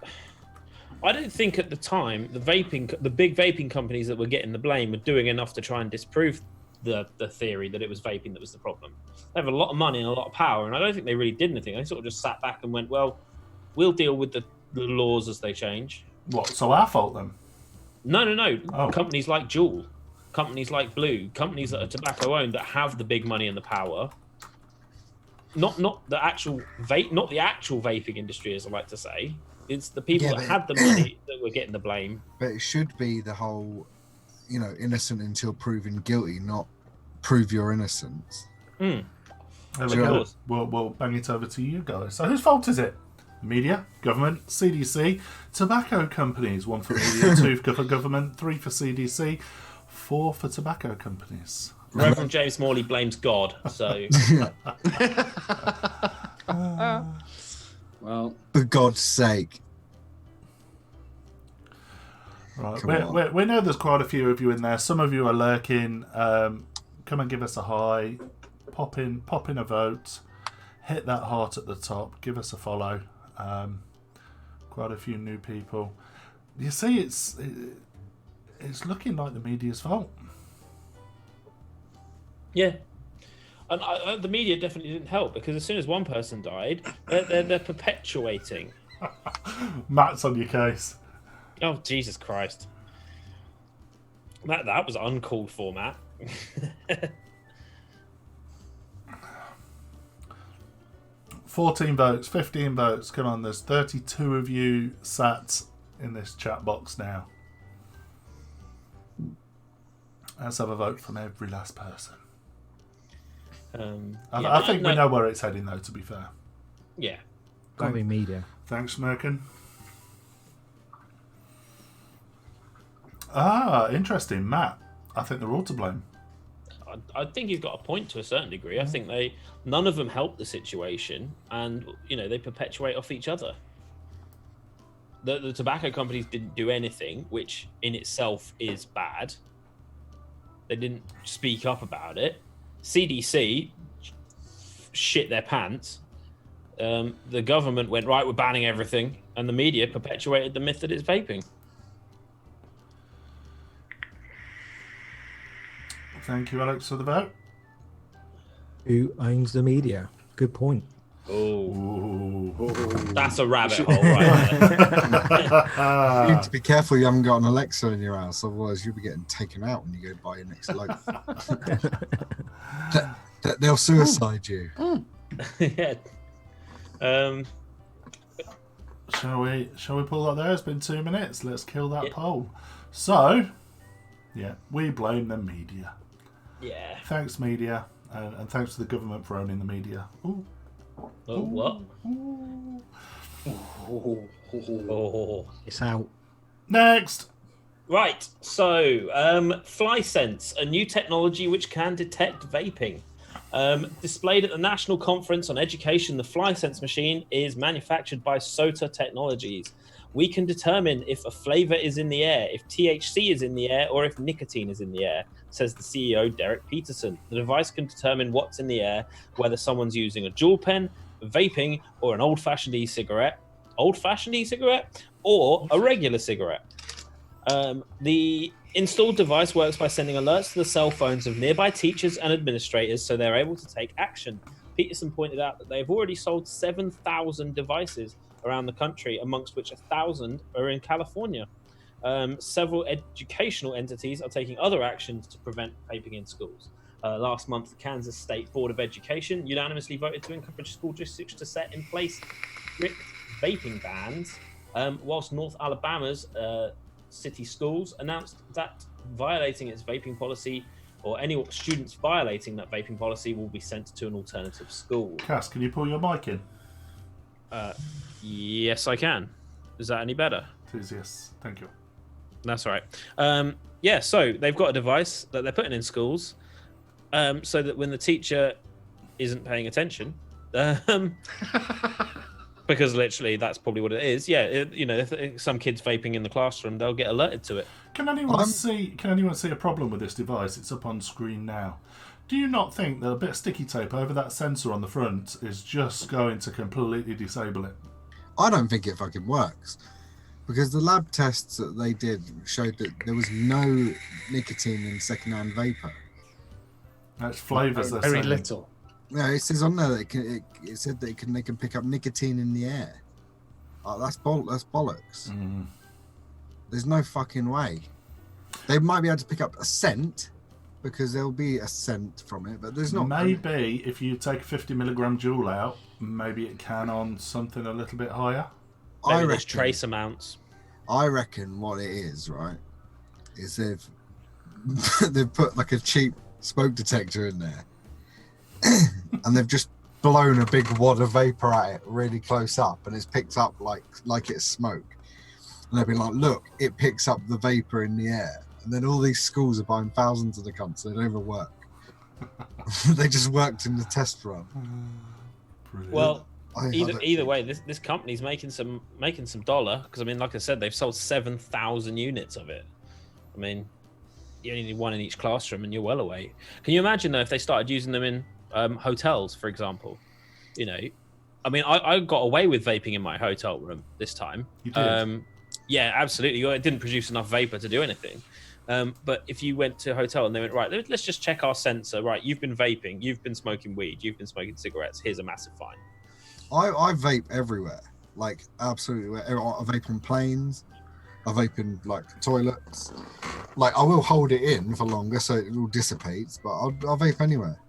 I don't think at the time the big vaping companies that were getting the blame were doing enough to try and disprove the theory that it was vaping that was the problem. They have a lot of money and a lot of power, and I don't think they really did anything. They sort of just sat back and went, well, we'll deal with the laws as they change. What, so our fault then? No. Oh. Companies like Juul, companies like Blue, companies that are tobacco owned that have the big money and the power. Not the actual vaping industry, as I like to say. It's the people that had the money that were getting the blame. But it should be the whole, innocent until proven guilty, not prove your innocence. We'll bang it over to you guys. So whose fault is it? Media, government, CDC, tobacco companies. 1 for media, 2 for government, 3 for CDC, 4 for tobacco companies. Reverend James Morley blames God, so... Well, for God's sake. Right, we know there's quite a few of you in there. Some of you are lurking. Come and give us a hi. Pop in a vote. Hit that heart at the top. Give us a follow. Quite a few new people. You see, it's looking like the media's fault. Yeah. And the media definitely didn't help, because as soon as one person died, they're perpetuating. Matt's on your case. Oh, Jesus Christ. That was uncalled for, Matt. 14 votes, 15 votes. Come on, there's 32 of you sat in this chat box now. Let's have a vote from every last person. I think we know where it's heading, though, to be fair. Yeah. Gotta be media. Thanks, Merkin. Interesting. Matt, I think they're all to blame. I think he's got a point to a certain degree. I think none of them help the situation, and they perpetuate off each other. The tobacco companies didn't do anything, which in itself is bad. They didn't speak up about it. CDC shit their pants. The government went, right, we're banning everything, and the media perpetuated the myth that it's vaping. Thank you, Alex, for the vote. Who owns the media? Good point. Oh, that's a rabbit hole, right there. You need to be careful you haven't got an Alexa in your house, otherwise you'll be getting taken out when you go buy your next loaf. They'll suicide you. Yeah. Shall we pull that there? It's been 2 minutes. Let's kill that poll. So, yeah, we blame the media. Yeah. Thanks, media, and thanks to the government for owning the media. Ooh. Oh, what? Ooh. Oh. It's out. Next. Right, so FlySense, a new technology which can detect vaping. Displayed at the National Conference on Education, the FlySense machine is manufactured by SOTA Technologies. We can determine if a flavor is in the air, if THC is in the air, or if nicotine is in the air, says the CEO, Derek Peterson. The device can determine what's in the air, whether someone's using a dual pen, vaping, or an old-fashioned e-cigarette. Old-fashioned e-cigarette? Or a regular cigarette. The installed device works by sending alerts to the cell phones of nearby teachers and administrators so they're able to take action. Peterson pointed out that they've already sold 7,000 devices around the country, amongst which 1,000 are in California. Several educational entities are taking other actions to prevent vaping in schools. Last month, the Kansas State Board of Education unanimously voted to encourage school districts to set in place strict vaping bans, whilst North Alabama's city schools announced that violating its vaping policy or any students violating that vaping policy will be sent to an alternative school. Cass, can you pull your mic in? Yes, I can. Is that any better? Please, yes. Thank you. That's all right. Yeah, so they've got a device that they're putting in schools so that when the teacher isn't paying attention, because literally that's probably what it is. Yeah, if some kids vaping in the classroom, they'll get alerted to it. Can anyone see a problem with this device? It's up on screen now. Do you not think that a bit of sticky tape over that sensor on the front is just going to completely disable it? I don't think it fucking works. Because the lab tests that they did showed that there was no nicotine in secondhand vapor. That's flavours. Very little. No, it says on there that it said that they can pick up nicotine in the air. Oh, that's bollocks. Mm. There's no fucking way. They might be able to pick up a scent because there'll be a scent from it, but there's not. Maybe if you take a 50 milligram Juul out, maybe it can on something a little bit higher. Maybe there's trace amounts. I reckon what it is, right, is they've put like a cheap smoke detector in there. And they've just blown a big wad of vapor at it really close up, and it's picked up like it's smoke. And they've been like, look, it picks up the vapor in the air. And then all these schools are buying thousands of the cunts. They don't even work. They just worked in the test run. Brilliant. Well, either way, this company's making some dollar, because I mean, like I said, they've sold 7,000 units of it. I mean, you only need one in each classroom, and you're well away. Can you imagine though if they started using them in hotels, for example? You know, I mean, I got away with vaping in my hotel room this time. You did? Yeah, absolutely. It didn't produce enough vapor to do anything. But if you went to a hotel and they went, right, let's just check our sensor. Right, you've been vaping, you've been smoking weed, you've been smoking cigarettes. Here's a massive fine. I vape everywhere, like absolutely. I vape on planes. I vape in like toilets. Like I will hold it in for longer so it all dissipates, but I'll vape anywhere.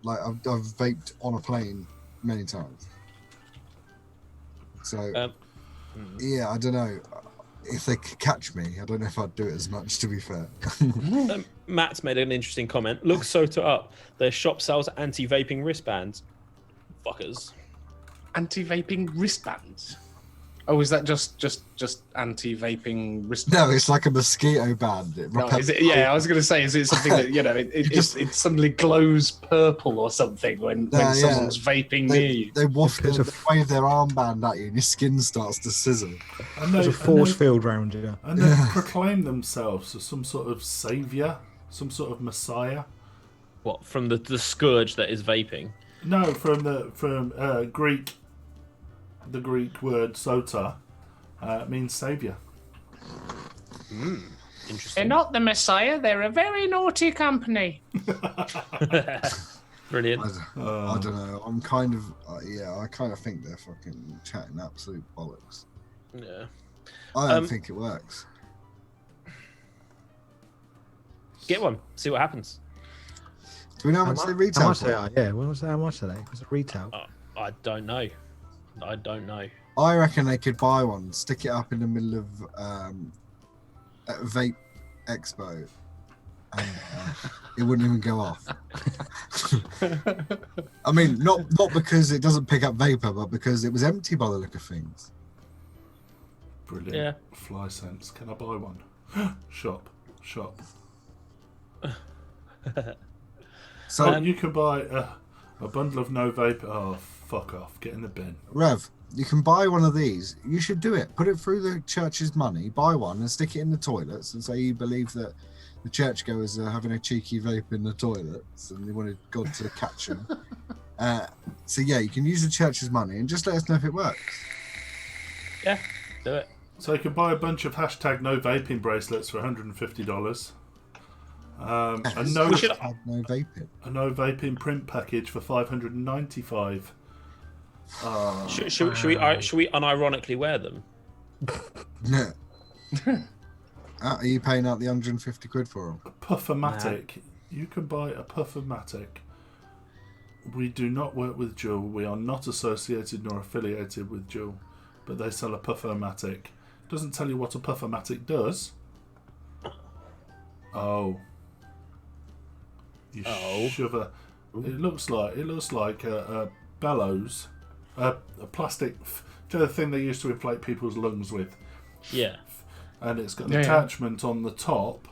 Like I've vaped on a plane many times. So yeah, I don't know if they could catch me. I don't know if I'd do it as much, to be fair. Matt's made an interesting comment. Look SOTA up. Their shop sells anti-vaping wristbands. Fuckers. Anti-vaping wristbands. Oh, is that just anti-vaping wristbands? No, it's like a mosquito band. No, is it, yeah, I was going to say, is it something that it suddenly glows purple or something when someone's vaping near you? They wave their armband at you, and your skin starts to sizzle. There's a force field round you. And they proclaim themselves as some sort of savior, some sort of messiah. What, from the scourge that is vaping? No, from Greek. The Greek word "sota" means savior. Interesting. They're not the Messiah. They're a very naughty company. Brilliant. I don't know. I'm kind of I kind of think they're fucking chatting absolute bollocks. Yeah. I don't think it works. Get one. See what happens. Do we know how much they retail? How much they are? Yeah. How much are they? What's the retail? I don't know. I reckon they could buy one, stick it up in the middle of a Vape Expo, and it wouldn't even go off. I mean, not because it doesn't pick up vapor, but because it was empty by the look of things. Brilliant. Yeah. Fly sense. Can I buy one? Shop. So you can buy a bundle of no vapor. Oh, fuck off. Get in the bin. Rev, you can buy one of these. You should do it. Put it through the church's money, buy one and stick it in the toilets and say you believe that the churchgoers are having a cheeky vape in the toilets and you wanted God to catch them. So yeah, you can use the church's money and just let us know if it works. Yeah, do it. So you can buy a bunch of hashtag no vaping bracelets for $150. A no vaping. A no vaping print package for $595. Should we unironically wear them? No. Are you paying out the 150 quid for them? A Puffermatic. You can buy a Puffermatic. We do not work with Juul. We are not associated nor affiliated with Juul, but they sell a Puffermatic. Doesn't tell you what a Puffermatic does. Oh. Shove a. It looks like a bellows, a plastic. Do you know the thing they used to inflate people's lungs with? Yeah. And it's got an attachment on the top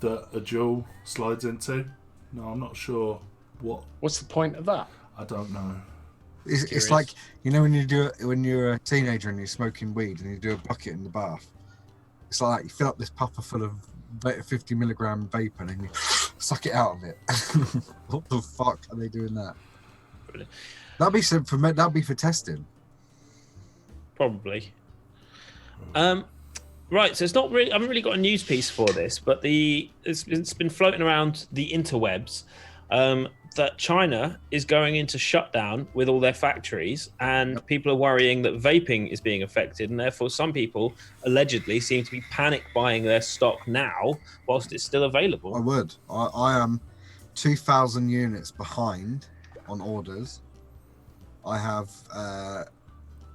that a Juul slides into. No, I'm not sure what. What's the point of that? I don't know. It's like, you know, when you're a teenager and you're smoking weed and you do a bucket in the bath. It's like you fill up this puffer full of 50 milligram vapor and then you suck it out of it. What the fuck are they doing that? Really? That'd be for testing. Probably. Right, so it's not really. I haven't really got a news piece for this, but it's been floating around the interwebs that China is going into shutdown with all their factories, and people are worrying that vaping is being affected, and therefore some people allegedly seem to be panic buying their stock now whilst it's still available. I would. I am 2,000 units behind on orders. I have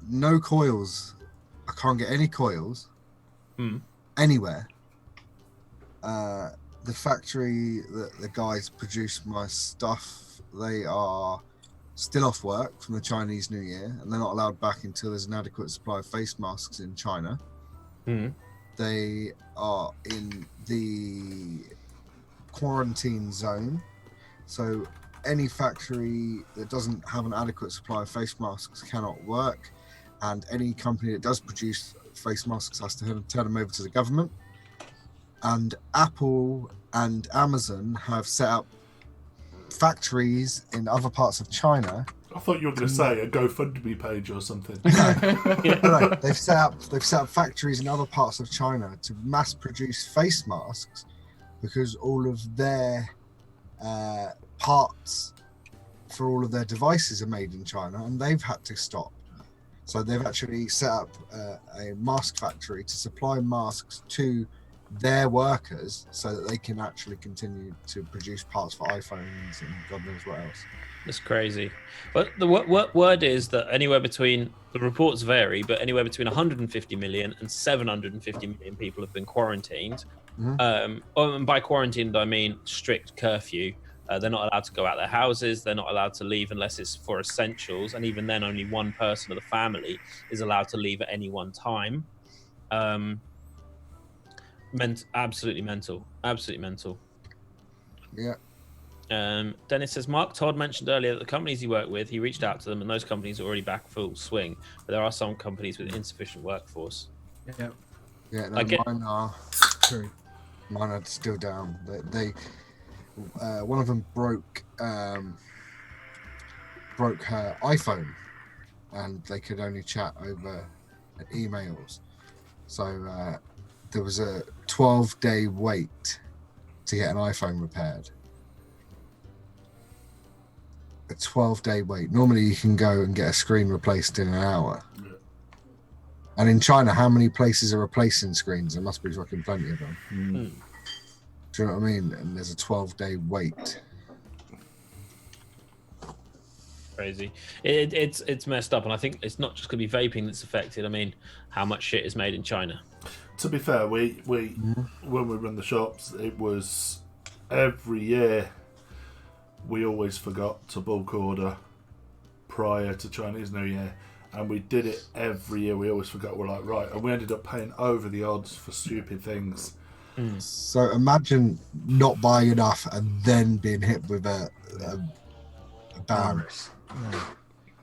no coils. I can't get any coils anywhere. The factory that the guys produce my stuff, they are still off work from the Chinese New Year, and they're not allowed back until there's an adequate supply of face masks in China. They are in the quarantine zone, so any factory that doesn't have an adequate supply of face masks cannot work, and any company that does produce face masks has to turn them over to the government. And Apple and Amazon have set up factories in other parts of China. I thought you were going to say a GoFundMe page or something. No, they've set up factories in other parts of China to mass produce face masks because all of their parts for all of their devices are made in China, and they've had to stop. So they've actually set up a mask factory to supply masks to their workers so that they can actually continue to produce parts for iPhones and God knows what else. That's crazy. But the word is that anywhere between, the reports vary, but anywhere between 150 million and 750 million people have been quarantined. And by quarantined, I mean strict curfew. They're not allowed to go out their houses. They're not allowed to leave unless it's for essentials. And even then, only one person of the family is allowed to leave at any one time. Absolutely mental. Yeah. Dennis says, Mark Todd mentioned earlier that the companies he worked with, he reached out to them, and those companies are already back full swing. But there are some companies with insufficient workforce. Yeah. Yeah, no, mine are still down. They one of them broke her iPhone, and they could only chat over emails. So there was a 12-day wait to get an iPhone repaired. A 12-day wait. Normally you can go and get a screen replaced in an hour. Yeah. And in China, how many places are replacing screens? There must be fucking plenty of them. Do you know what I mean? And there's a 12-day wait. Crazy. It's messed up, and I think it's not just going to be vaping that's affected. I mean, how much shit is made in China? To be fair, we when we run the shops, it was every year we always forgot to bulk order prior to Chinese New Year, and we did it every year. We always forgot. We're like, right, and we ended up paying over the odds for stupid things. So imagine not buying enough and then being hit with a ban.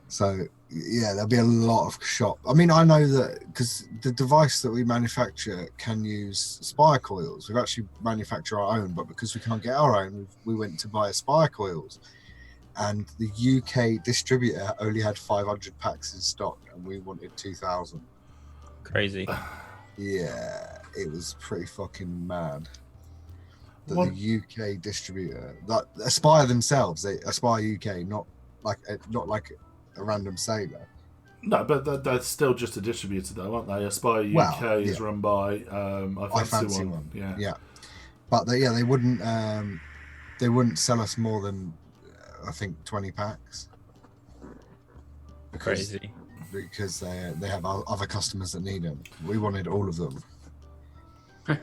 So yeah, there'll be a lot of shop. I mean, I know that because the device that we manufacture can use spire coils. We've actually manufactured our own, but because we can't get our own, we went to buy spire coils. And the UK distributor only had 500 packs in stock, and we wanted 2,000. Crazy. Yeah, it was pretty fucking mad. That What? the UK distributor, that Aspire themselves, they Aspire UK, not like a random sailor. No, but they're still just a distributor, though, aren't they? Aspire UK Well, is yeah. run by I Fancy One. Yeah, but they wouldn't sell us more than I think 20 packs. Crazy. Because they have other customers that need them. We wanted all of them.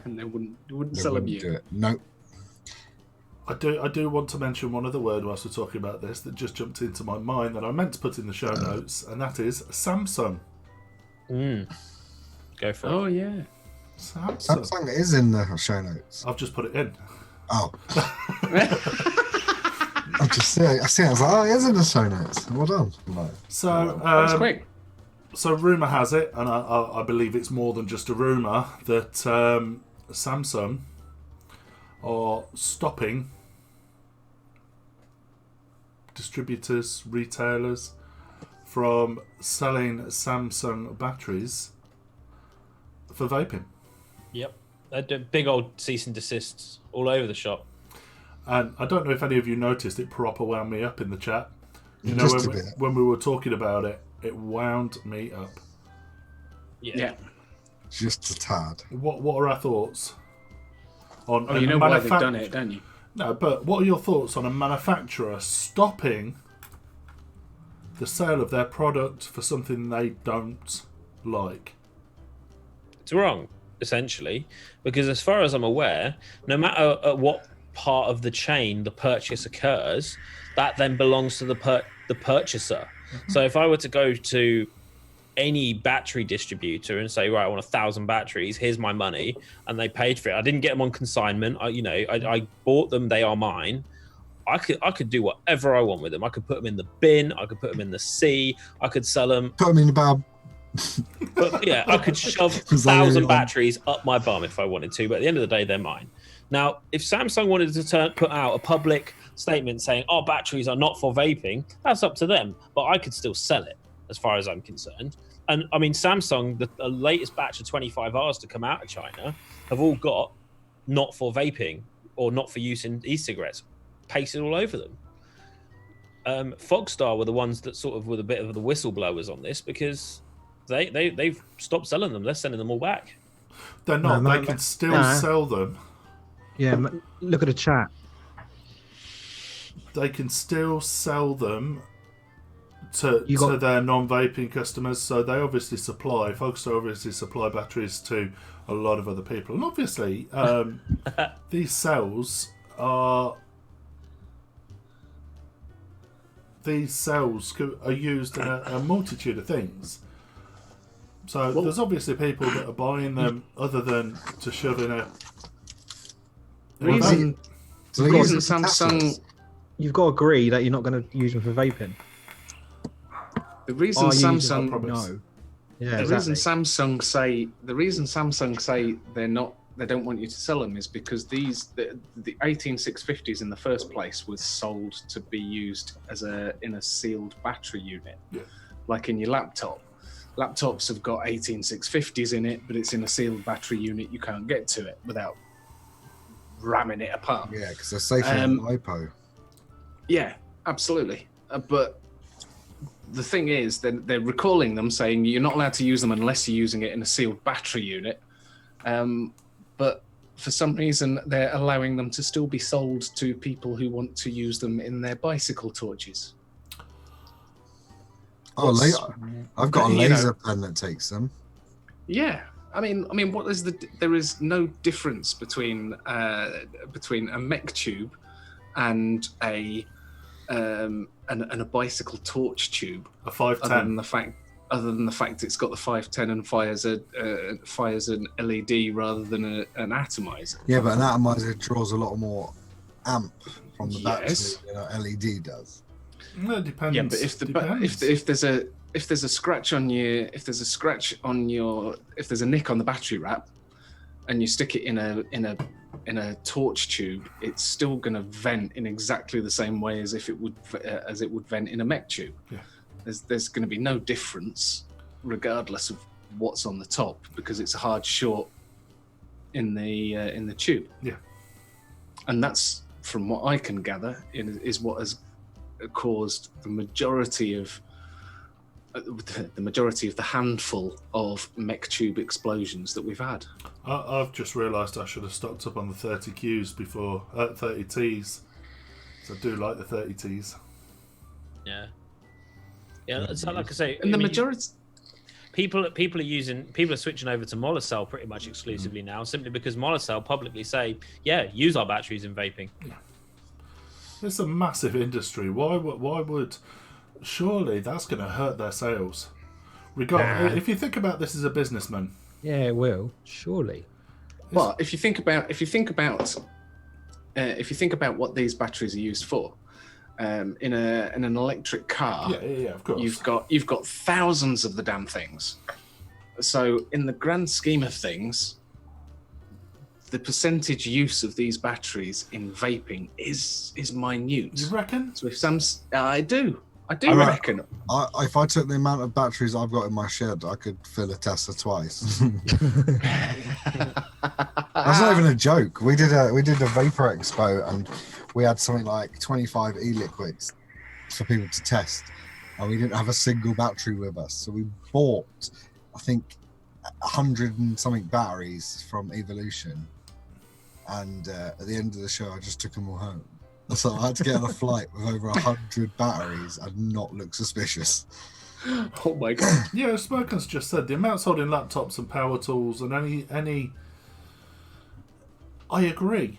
And they wouldn't They sell them wouldn't do you. it. No. I do want to mention one other word whilst we're talking about this that just jumped into my mind that I meant to put in the show notes, and that is Samsung. Go for it. Oh yeah. Samsung is in the show notes. I've just put it in. Oh. I just see it. I was like, oh, it is in the show notes. Well done. No. So, That was quick. so rumour has it, and I believe it's more than just a rumour, that Samsung are stopping distributors, retailers from selling Samsung batteries for vaping. Yep. They do big old cease and desists all over the shop. And I don't know if any of you noticed, it proper wound me up in the chat. You know, Just a bit. when we were talking about it, it wound me up. Yeah. Just a tad. What are our thoughts on? Oh, you know why they've done it, don't you? No, but what are your thoughts on a manufacturer stopping the sale of their product for something they don't like? It's wrong, essentially, because as far as I'm aware, no matter at what part of the chain the purchase occurs, that then belongs to the purchaser. So if I were to go to any battery distributor and say, right, I want 1,000 batteries, here's my money, and they paid for it, I didn't get them on consignment, I bought them, they are mine, I could do whatever I want with them. I could put them in the bin, I could put them in the sea, I could sell them. Put them in your bag. But yeah, I could shove 1,000 batteries up my bum if I wanted to, but at the end of the day, they're mine. Now, if Samsung wanted to put out a public statement saying, oh, batteries are not for vaping, that's up to them, but I could still sell it as far as I'm concerned. And I mean, Samsung, the latest batch of 25Rs to come out of China have all got not for vaping or not for use in e-cigarettes pasted all over them. Fogstar were the ones that sort of were a bit of the whistleblowers on this, because they've stopped selling them. They're sending them all back. They're not. No, they can still sell them. Yeah, look at the chat. They can still sell them to their non-vaping customers. So they obviously supply. Fogstar obviously supply batteries to a lot of other people, and obviously these cells are used in a multitude of things. So there's obviously people that are buying them other than to shove in a. The reason Samsung, you've got to agree that you're not going to use them for vaping. The reason Samsung no. Yeah, the exactly. reason Samsung say they don't want you to sell them is because the 18650s in the first place was sold to be used in a sealed battery unit, like in your laptop. Laptops have got 18650s in it, but it's in a sealed battery unit. You can't get to it without ramming it apart. Yeah, because they're safer than LiPo. Yeah, absolutely. But the thing is, they're recalling them, saying you're not allowed to use them unless you're using it in a sealed battery unit. But for some reason, they're allowing them to still be sold to people who want to use them in their bicycle torches. Oh, I've got a you know- laser pen that takes them. Yeah, I mean, what is there is no difference between a mech tube and a bicycle torch tube, A other 510. than the fact it's got the 510 and fires an LED rather than an atomizer. Yeah, but an atomizer draws a lot more amp from the battery Yes. than an LED does. No, it depends. Yeah, but if there's a scratch on your if there's a nick on the battery wrap, and you stick it in a torch tube, it's still going to vent in exactly the same way as it would vent in a mech tube. Yeah. There's going to be no difference, regardless of what's on the top, because it's a hard short in the tube. Yeah. And that's, from what I can gather, is what has caused the majority of the handful of mech tube explosions that we've had. I've just realised I should have stocked up on the 30 Qs before 30 Ts. So I do like the 30 Ts. Yeah. Yeah, it's like I say, And I the mean, majority, people are switching over to Mollicell pretty much exclusively now, simply because Mollicell publicly say, yeah, use our batteries in vaping. It's a massive industry. Why would? Surely that's going to hurt their sales. If you think about this as a businessman. Yeah, it will. Surely. well, if you think about what these batteries are used for, in an electric car, Yeah, of course. you've got thousands of the damn things. So in the grand scheme of things, the percentage use of these batteries in vaping is minute. You reckon? So if I do I reckon. If I took the amount of batteries I've got in my shed, I could fill a Tesla twice. That's not even a joke. We did a vapor expo and we had something like 25 e-liquids for people to test, and we didn't have a single battery with us. So we bought, I think, 100 and something batteries from Evolution, and at the end of the show, I just took them all home. So I had to get on a flight with over 100 batteries and not look suspicious. Oh my god! Yeah, Smoken's just said the amount sold in laptops and power tools and any. I agree,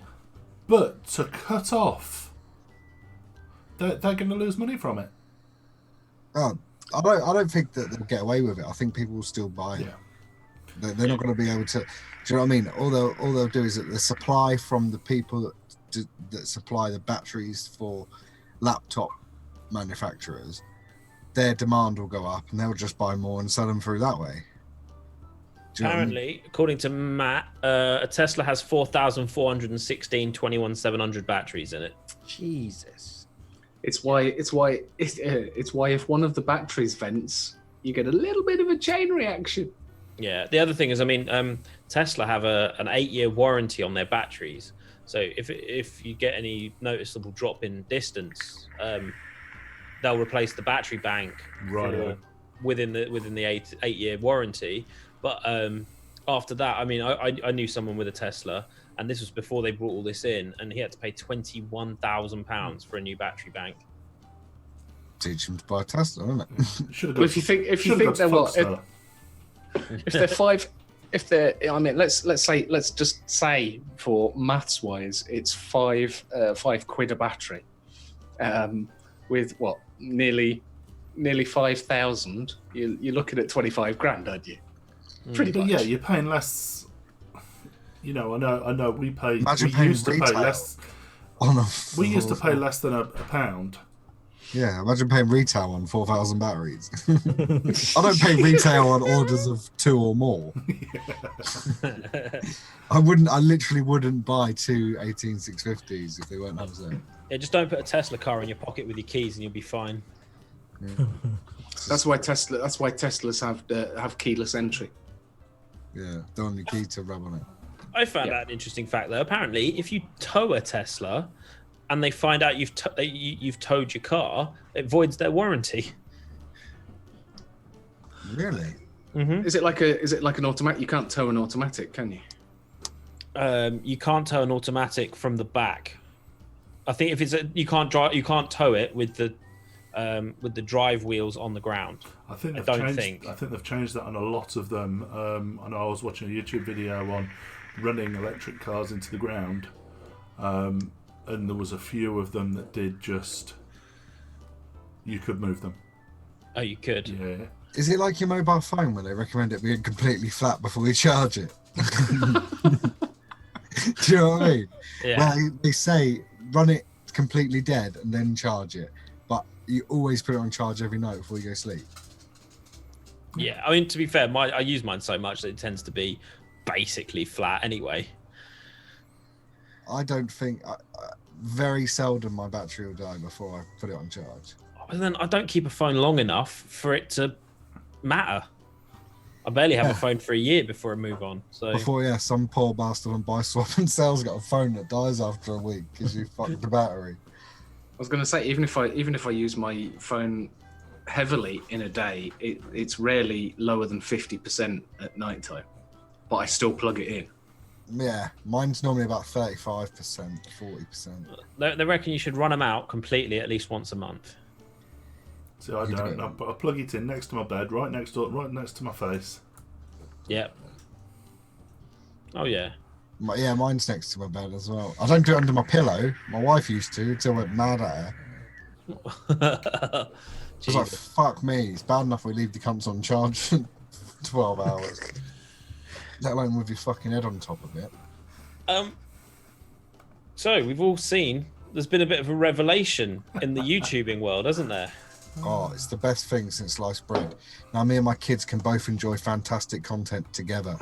but to cut off, they're going to lose money from it. Oh, I don't think that they'll get away with it. I think people will still buy it. Yeah. They're not going to be able to. Do you know what I mean? All they'll do is that the supply from the people that supply the batteries for laptop manufacturers, their demand will go up, and they'll just buy more and sell them through that way. Do you know what I mean? Apparently, according to Matt, a Tesla has 4,416 21700 batteries in it. Jesus. It's why if one of the batteries vents, you get a little bit of a chain reaction. Yeah. The other thing is, I mean, Tesla have an 8-year warranty on their batteries. So if you get any noticeable drop in distance, they'll replace the battery bank within the 8-year warranty. But after that, I mean, I knew someone with a Tesla, and this was before they brought all this in, and he had to pay £21,000 for a new battery bank. Teach them to buy a Tesla, isn't it? Well, if you think they're what, if they're five, if they're, I mean, let's just say for maths wise, it's £5 a battery, with what, nearly 5,000. You're looking at 25 grand, aren't you? Pretty much. Yeah, you're paying less. You know, I know. We Imagine paying used to pay retail less. We used to pay less than a pound. Yeah, imagine paying retail on 4,000 batteries. I don't pay retail on orders of 2 or more. I literally wouldn't buy 2 18650s if they weren't on sale. Yeah, just don't put a Tesla car in your pocket with your keys, and you'll be fine. Yeah. That's why Teslas have keyless entry. Yeah, don't want the key to rub on it. I found out an interesting fact though. Apparently, if you tow a Tesla, and they find out you've towed your car, it voids their warranty. Really? Mm-hmm. Is it like an automatic? You can't tow an automatic, can you? You can't tow an automatic from the back. I think if it's you can't tow it with the with the drive wheels on the ground. I think they've changed that on a lot of them. I know I was watching a YouTube video on running electric cars into the ground, and there was a few of them that did just, you could move them. Oh, you could? Yeah. Is it like your mobile phone where they recommend it being completely flat before you charge it? Do you know what I mean? Yeah. Well, they say run it completely dead and then charge it, but you always put it on charge every night before you go to sleep. Yeah, I mean, to be fair, I use mine so much that it tends to be basically flat anyway. I don't think... very seldom my battery will die before I put it on charge. And then I don't keep a phone long enough for it to matter. I barely have a phone for a year before I move on. So before, some poor bastard on buy swap and sales got a phone that dies after a week because you fucked the battery. I was going to say, even if I use my phone heavily in a day, it's rarely lower than 50% at night time, but I still plug it in. Yeah, mine's normally about 35%, 40%. They reckon you should run them out completely at least once a month. See, I don't. I plug it in next to my bed, right next to my face. Yep. Oh yeah. Mine's next to my bed as well. I don't do it under my pillow. My wife used to until I went mad at her. She was like, fuck me, it's bad enough we leave the cunts on charge for 12 hours. Let alone with your fucking head on top of it. So we've all seen there's been a bit of a revelation in the YouTubing world, hasn't there? Oh, it's the best thing since sliced bread. Now me and my kids can both enjoy fantastic content together.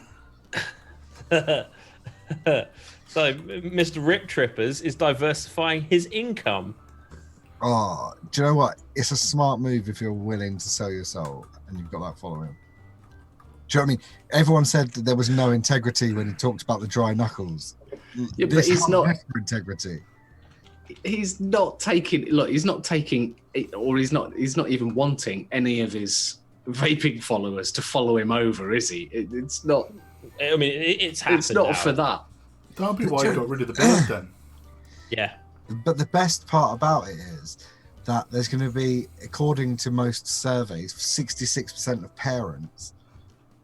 So Mr. Rip Trippers is diversifying his income. Oh, do you know what? It's a smart move if you're willing to sell your soul and you've got that following. Do you know what I mean? Everyone said that there was no integrity when he talked about the dry knuckles. Yeah, but he's not integrity. He's not taking it, or he's not even wanting any of his vaping followers to follow him over, is he? It's not. I mean, it's happened. It's not now. For that. That'll be why he got rid of the bird then. Yeah. But the best part about it is that there's going to be, according to most surveys, 66% of parents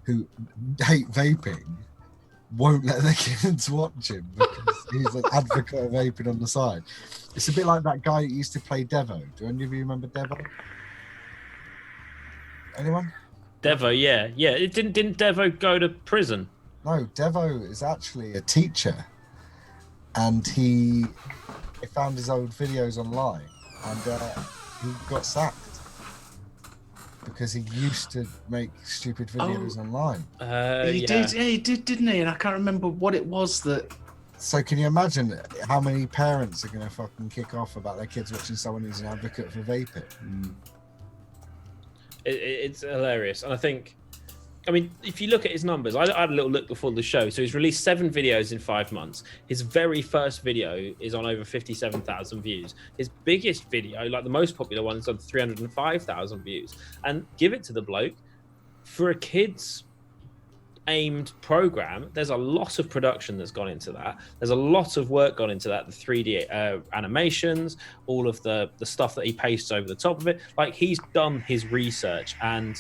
who hate vaping won't let their kids watch him because he's an advocate of vaping on the side. It's a bit like that guy who used to play Devo. Do any of you remember Devo? Anyone? Devo, yeah. It didn't Devo go to prison? No, Devo is actually a teacher, and he found his old videos online, and he got sacked because he used to make stupid videos online. He did, didn't he? And I can't remember what it was that. So can you imagine how many parents are going to fucking kick off about their kids watching someone who's an advocate for vaping? It's hilarious. And I think, I mean, if you look at his numbers, I had a little look before the show. So he's released 7 videos in 5 months. His very first video is on over 57,000 views. His biggest video, like the most popular one, is on 305,000 views. And give it to the bloke, for a kid's aimed program, there's a lot of production that's gone into that. There's a lot of work gone into that. The 3D animations, all of the stuff that he pastes over the top of it. Like, he's done his research, and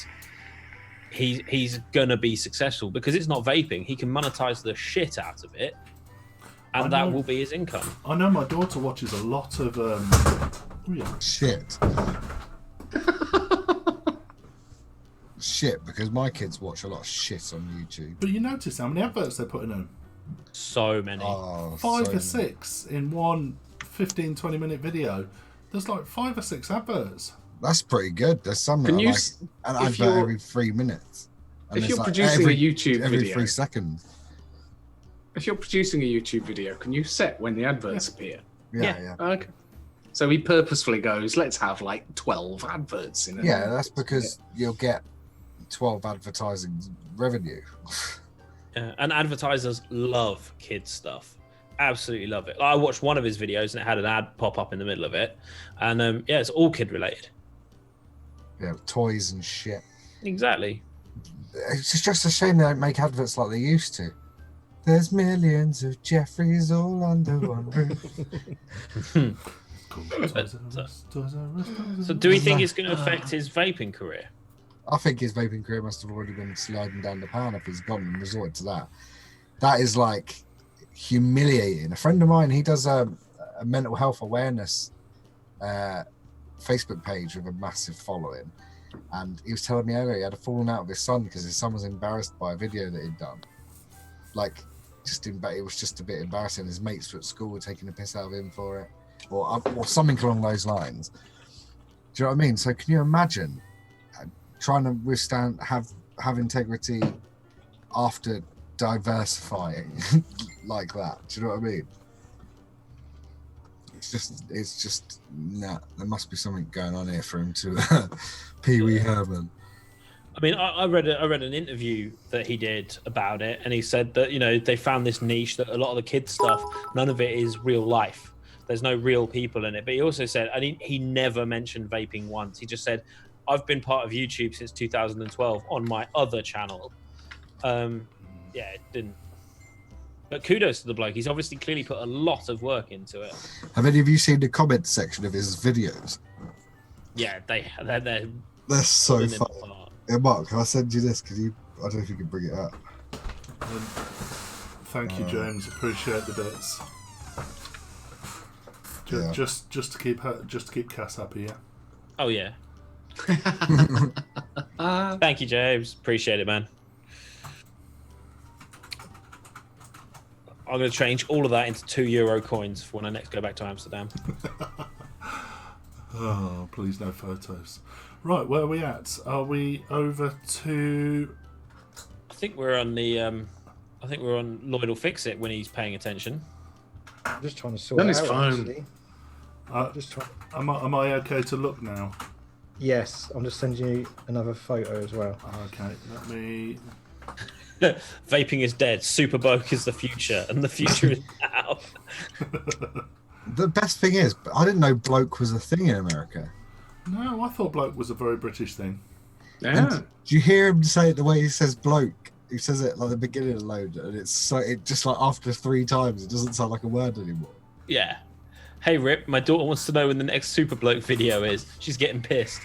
he's gonna be successful because it's not vaping. He can monetize the shit out of it, and that will be his income. I know my daughter watches a lot of shit. Shit, because my kids watch a lot of shit on YouTube. But you notice how many adverts they're putting in? So many. 5 or 6 in one 15-20 minute video. There's like 5 or 6 adverts. That's pretty good. There's some that are like an advert every 3 minutes. And if you're like producing a YouTube every video, 3 seconds. If you're producing a YouTube video, can you set when the adverts appear? Yeah. Okay. So he purposefully goes, let's have like 12 adverts in it. Yeah, that's because you'll get 12 advertising revenue. And advertisers love kids stuff. Absolutely love it. I watched one of his videos and it had an ad pop up in the middle of it. And it's all kid related. Yeah, toys and shit. Exactly. It's just a shame they don't make adverts like they used to. There's millions of Jeffreys all under one roof. So do we think it's going to affect his vaping career? I think his vaping career must have already been sliding down the pan if he's gone and resorted to that. That is like humiliating. A friend of mine, he does a mental health awareness Facebook page with a massive following, and he was telling me earlier he had a falling out with his son because his son was embarrassed by a video that he'd done. Like, it was just a bit embarrassing. His mates at school were taking the piss out of him for it, or something along those lines. Do you know what I mean? So can you imagine trying to have integrity after diversifying like that? Do you know what I mean? It's just nah. There must be something going on here for him to Pee Wee Herman. I mean, I read an interview that he did about it, and he said that, you know, they found this niche that a lot of the kids stuff, none of it is real life. There's no real people in it. But he also said, he never mentioned vaping once. He just said, I've been part of YouTube since 2012 on my other channel. Yeah, it didn't. But kudos to the bloke. He's obviously clearly put a lot of work into it. Have any of you seen the comment section of his videos? Yeah, they're so funny. Yeah, Mark, can I send you this? I don't know if you can bring it up. Thank you, James. Appreciate the bits. Yeah. Just to keep Cass happy, yeah. Oh yeah. Thank you, James. Appreciate it, man. I'm going to change all of that into €2 coins for when I next go back to Amsterdam. Oh, please no photos. Right, where are we at? Are we over to? I think we're on the. I think we're on Lloyd will fix it when he's paying attention. I'm just trying to sort it his out. phone. Actually. Just trying. Am I okay to look now? Yes, I'm just sending you another photo as well. Okay, let me. Vaping is dead. Superbloke is the future, and the future is now. The best thing is, I didn't know bloke was a thing in America. No, I thought bloke was a very British thing. Yeah. And do you hear him say it the way he says bloke? He says it like the beginning of the load, and it just like after 3 times, it doesn't sound like a word anymore. Yeah. Hey Rip, my daughter wants to know when the next Superbloke video is. She's getting pissed.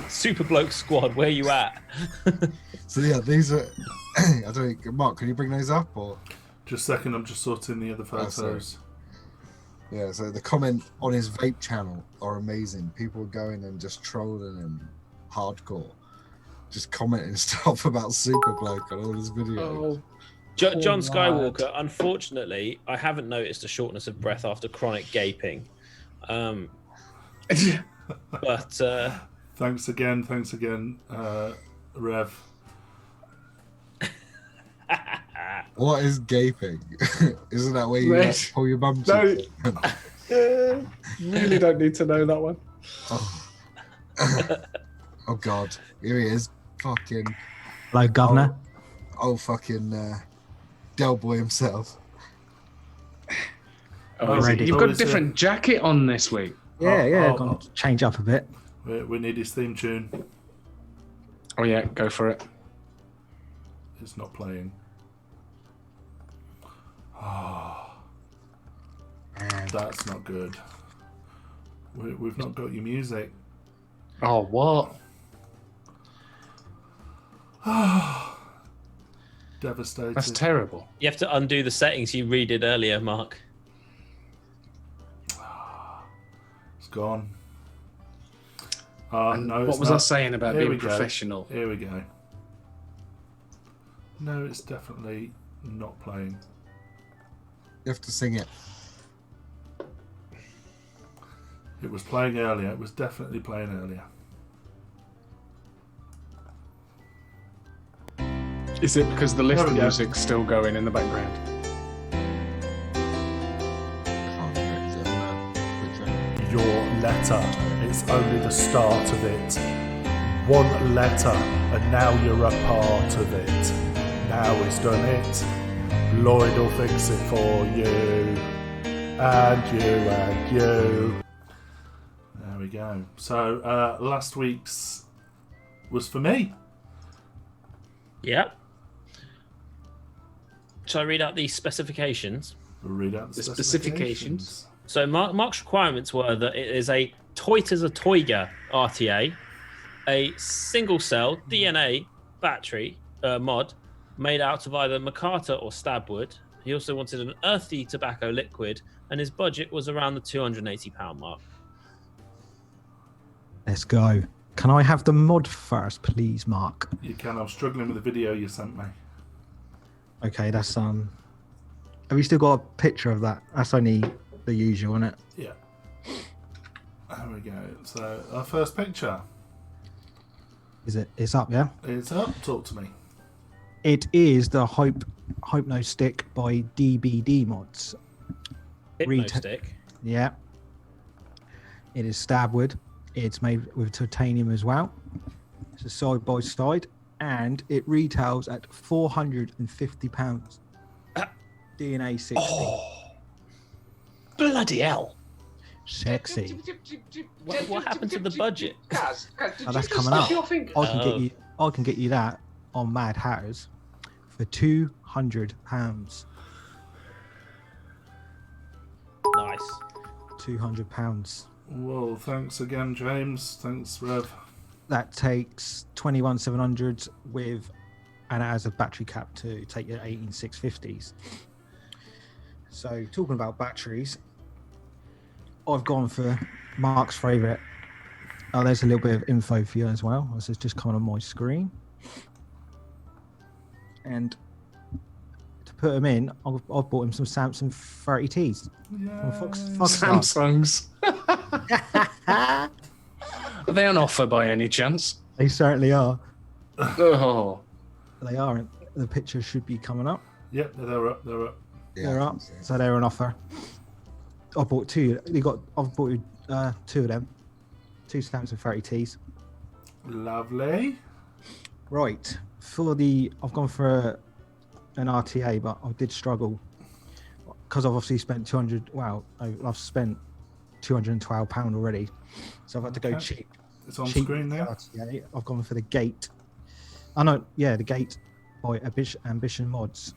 Superbloke squad, where you at? So yeah, these are. I don't know, Mark, can you bring those up or? Just a second, I'm just sorting the other photos. Yeah, so the comment on his vape channel are amazing. People are going and just trolling him hardcore. Just commenting stuff about Superbloke on all his videos. Oh, John Skywalker, unfortunately, I haven't noticed a shortness of breath after chronic gaping. But Thanks again, Rev. What is gaping? Isn't that where you Right. pull your bum No. cheeks? really don't need to know that one. Oh. Oh God, here he is. Fucking Hello, Governor. fucking Del Boy himself. Oh, Ready. you've got a different jacket on this week. Yeah, gonna change up a bit. We need his theme tune. Oh yeah, go for it. It's not playing. Oh, that's not good. We've not got your music. Oh, what? Devastated. That's terrible. you have to undo the settings you redid earlier, Mark. It's gone. And no, what it's was not. I saying about Here being we go. professional? Here we go. No, it's definitely not playing. You have to sing it. It was playing earlier. It was definitely playing earlier. Is it because the There lift we go. music's still going in the background? Your letter. It's only the start of it. One letter, and now you're a part of it. Now he's done it. Lloyd will fix it for you. And you, and you. There we go. So, last week's was for me. Yep. Shall I read out the specifications? We'll read out the The specifications. So Mark's requirements were that it is a Toit as a Toiger RTA, a single cell DNA battery mod made out of either Makata or stabwood. He also wanted an earthy tobacco liquid, and his budget was around the £280 mark. Let's go. Can I have the mod first, please, Mark? You can. I'm struggling with the video you sent me. Okay, that's Have you still got a picture of that? That's only the usual, isn't it? Yeah. There we go. So our first picture. It's up, yeah? It's up. Talk to me. It is the Hypno Stick by DBD Mods. Hypno-stick. Yeah. It is stabwood. It's made with titanium as well. It's a side by side, and it retails at £450. DNA 60. Bloody hell! Sexy. What happened to the budget? Oh, that's coming up. I can get you that on Mad Hatters for £200. Nice. £200. Well, thanks again, James. Thanks, Rev. That takes 21700 with, and it has a battery cap to take your 18650s. So talking about batteries, I've gone for Mark's favourite. Oh, there's a little bit of info for you as well. This is just coming on my screen. And to put them in, I've bought him some Samsung 30Ts. Yeah. Samsungs. Are they on offer by any chance? They certainly are. Oh, They aren't. The picture should be coming up. Yep, they're up. They're up. Yeah, They're up. So they're on offer. I bought two. I've bought two of them. Two Samsung 30Ts. Lovely. Right. I've gone for an RTA, but I did struggle because I've obviously spent 200. Wow, I've spent £212 already, so I've had to go cheap. It's on cheap screen now. RTA. I've gone for the Gate. I know, yeah, the Gate by Ambition Mods.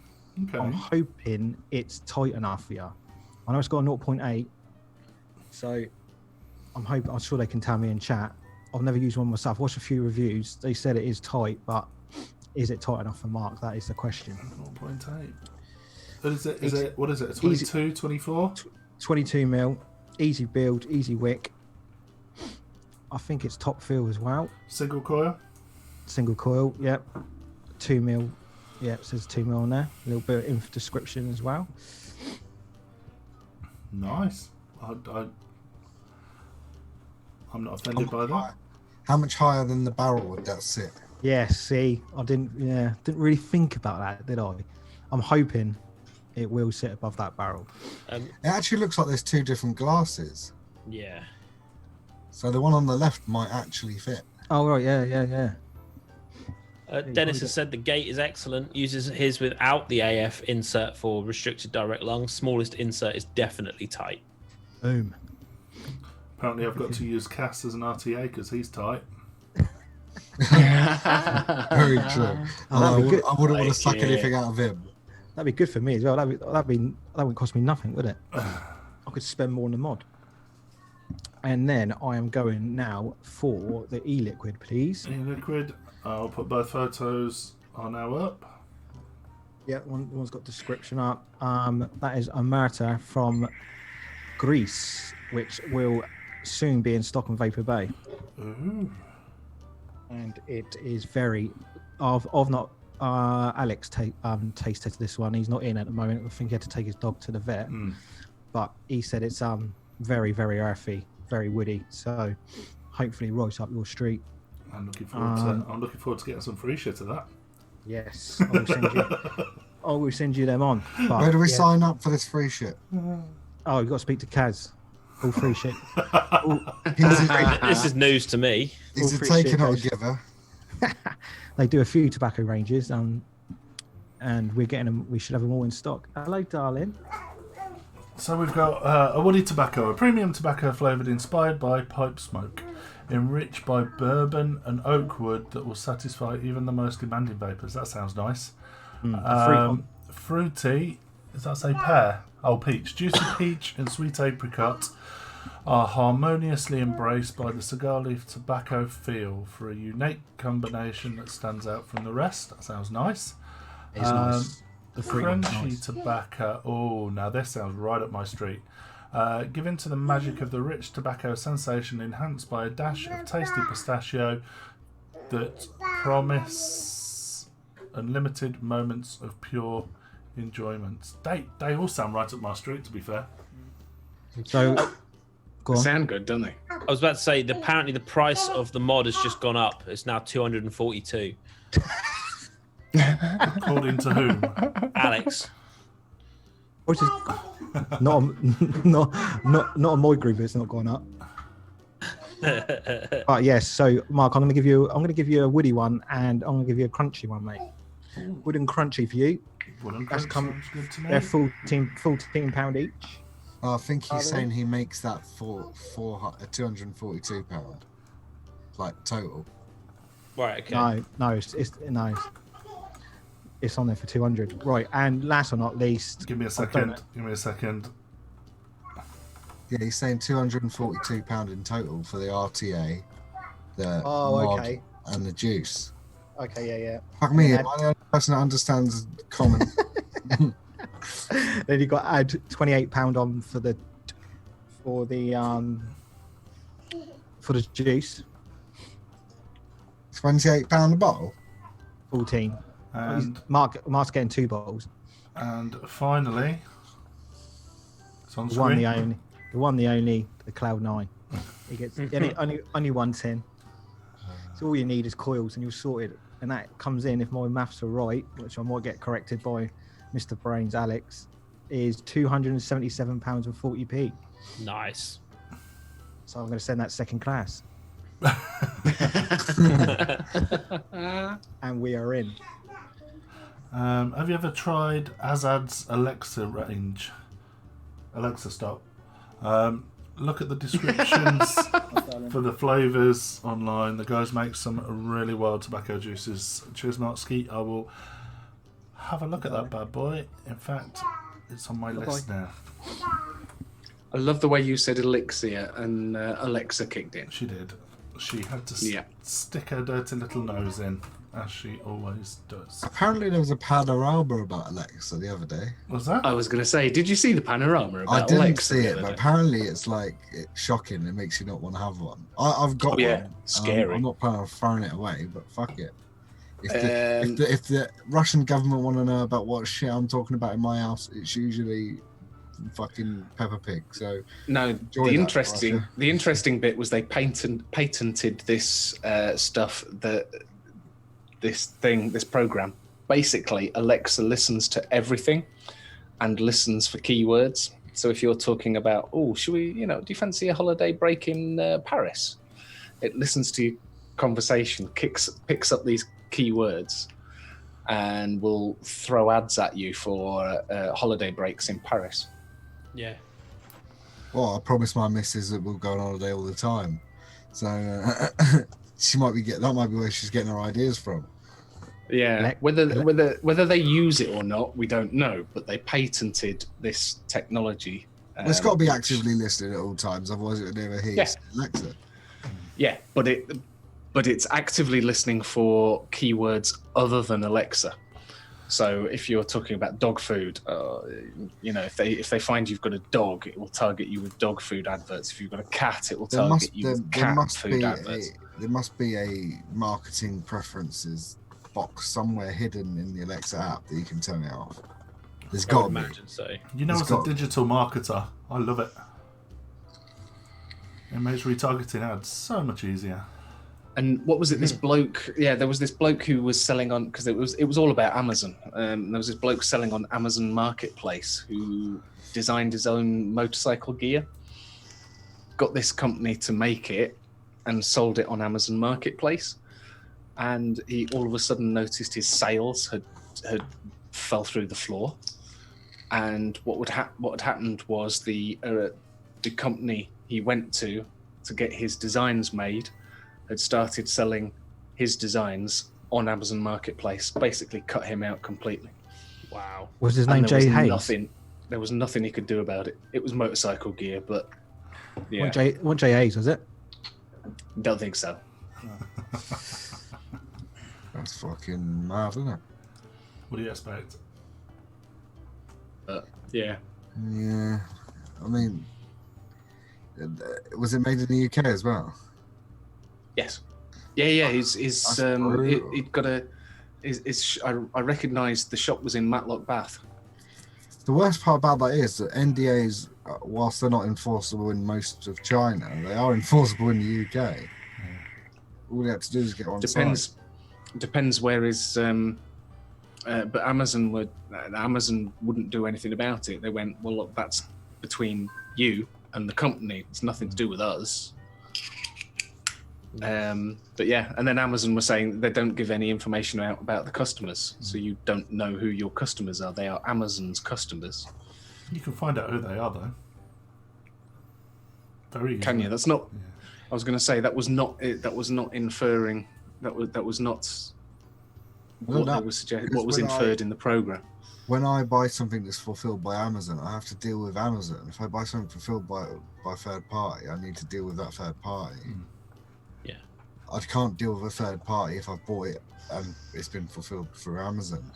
Okay. I'm hoping it's tight enough for you. I know it's got a 0.8, so I'm sure they can tell me in chat. I've never used one myself. Watched a few reviews. They said it is tight, but is it tight enough for Mark? That is the question. 0.8. What is it? 22, 24? 22 mil, easy build, easy wick. I think it's top fill as well. Single coil? Single coil, yep. 2 mil, yeah, it says 2 mil on there. A little bit of info description as well. Nice. I'm not offended by that. How much higher than the barrel would that sit? Yeah, see, I didn't really think about that, did I? I'm hoping it will sit above that barrel. It actually looks like there's two different glasses. Yeah. So the one on the left might actually fit. Oh, right, yeah. Dennis has said the Gate is excellent. Uses his without the AF insert for restricted direct lung. Smallest insert is definitely tight. Boom. Apparently, I've got to use Cass as an RTA because he's tight. Very true. I wouldn't want to suck Yeah. anything out of him. That'd be good for me as well. That wouldn't cost me nothing, would it? I could spend more on the mod. And then I am going now for the e-liquid, please. E-liquid. I'll put both photos are now up. Yeah, one's got description up. That is a Marta from Greece, which will soon be in stock on Vapor Bay. Ooh. And it is very. I've not. Alex taste tested this one. He's not in at the moment. I think he had to take his dog to the vet. But he said it's very, very earthy, very woody. So hopefully right up your street. I'm looking forward to getting some free shit of that. Yes, I will send you them on. But, Where do we sign up for this free shit? Oh, you got to speak to Kaz. All free shit. This is news to me. Is all it free taking shit or a goes. giver? They do a few tobacco ranges, and we're getting them. We should have them all in stock. Hello, darling. So we've got a woody tobacco, a premium tobacco flavoured inspired by pipe smoke, enriched by bourbon and oak wood that will satisfy even the most demanding vapors. That sounds nice. Fruity, does that say pear? Oh, peach. Juicy peach and sweet apricot are harmoniously embraced by the cigar leaf tobacco feel for a unique combination that stands out from the rest. That sounds nice. It's nice. The fruit one's Crunchy nice. tobacco. Oh, now this sounds right up my street. Given to the magic of the rich tobacco sensation, enhanced by a dash of tasty pistachio that promise unlimited moments of pure enjoyment. They all sound right up my street, to be fair. So, go They on. sound good, don't they? I was about to say, apparently the price of the mod has just gone up. It's now 242. According to whom? Alex. Which is not on my group. It's not gone up. But yes. So, Mark, I'm going to give you a woody one, and I'm going to give you a crunchy one, mate. Wood and crunchy for you. That's Sounds good to me. They're £14 each. I think he's saying he makes that for £242, like total. Right, okay. No, it's on there for 200. Right, and last but not least, Give me a second. Yeah, he's saying £242 in total for the RTA, the Oh, mod, okay. and the juice. Okay, yeah. Fuck me, Yeah. am I the only person that understands common? Then you got to add £28 on for the juice. £28 a bottle? 14. And Mark's getting 2 bottles. finally, it's on The one, screen. the only, the Cloud 9. He gets only 110. So all you need is coils, and you're sorted. And that comes in, if my maths are right, which I might get corrected by Mr. Brains Alex, is £277.40p. Nice. So I'm going to send that second class, and we are in. Have you ever tried Azad's Alexa range? Alexa, stop. Look at the descriptions for the flavours online. The guys make some really wild tobacco juices. Cheers, Skeet. I will have a look at that bad boy. In fact, it's on my list now. I love the way you said elixir and Alexa kicked in. She did. She had to Yeah. stick her dirty little nose in, as she always does. Apparently there was a panorama about Alexa the other day. Was that? I was going to say, did you see the panorama about I didn't Alexa see the it, other but day? apparently it's like shocking. It makes you not want to have one. I've got Oh, yeah. one. and Scary. I'm not planning on throwing it away, but fuck it. If Um, the Russian government want to know about what shit I'm talking about in my house, it's usually fucking Peppa Pig. So No, Enjoy the that, interesting Russia. the interesting bit was they patented this stuff, that this program. Basically, Alexa listens to everything and listens for keywords. So if you're talking about, oh, should we, do you fancy a holiday break in Paris? It listens to your conversation, picks up these keywords, and will throw ads at you for holiday breaks in Paris. Yeah. well, I promised my missus that we'll go on holiday all the time. So she might be that might be where she's getting her ideas from. Yeah, whether they use it or not, we don't know. But they patented this technology. It's got to be which- actively listening at all times, otherwise it would never hear Yeah. Alexa. Yeah, but it's actively listening for keywords other than Alexa. So if you're talking about dog food, if they find you've got a dog, it will target you with dog food adverts. If you've got a cat, it will target you with cat food adverts. There must be a marketing preferences box somewhere hidden in the Alexa app that you can turn it off. There's I got would to be. imagine so. You know, It's as a got- digital marketer, I love it. It makes retargeting ads so much easier. And what was it? This bloke, there was this bloke who was selling on, because it was all about Amazon. There was this bloke selling on Amazon Marketplace who designed his own motorcycle gear, got this company to make it, and sold it on Amazon Marketplace. And he all of a sudden noticed his sales had fell through the floor. And what had happened was the company he went to get his designs made had started selling his designs on Amazon Marketplace, basically cut him out completely. Wow. Was his And name there was Jay Hayes? nothing. there was nothing he could do about it. It was motorcycle gear, but yeah, One JAs, was it? don't think so. That's fucking mad, isn't it? What do you expect? But yeah, Yeah. I mean, was it made in the UK as well? yes, yeah. His That's brutal. he'd got a. I recognised the shop was in Matlock, Bath. The worst part about that is that NDAs, whilst they're not enforceable in most of China, they are enforceable in the UK. All you have to do is get on site. Depends where his. But Amazon wouldn't do anything about it. They went, well, look, that's between you and the company. It's nothing to do with us. But yeah, and then Amazon was saying they don't give any information out about the customers, so you don't know who your customers are. They are Amazon's customers. You can find out who they are, though. Very easy. Can you? That's not. Yeah. I was going to say that was not inferring. That was not what they were suggesting. What was inferred in the program. When I buy something that's fulfilled by Amazon, I have to deal with Amazon. If I buy something fulfilled by a third party, I need to deal with that third party. Yeah. I can't deal with a third party if I've bought it and it's been fulfilled through Amazon.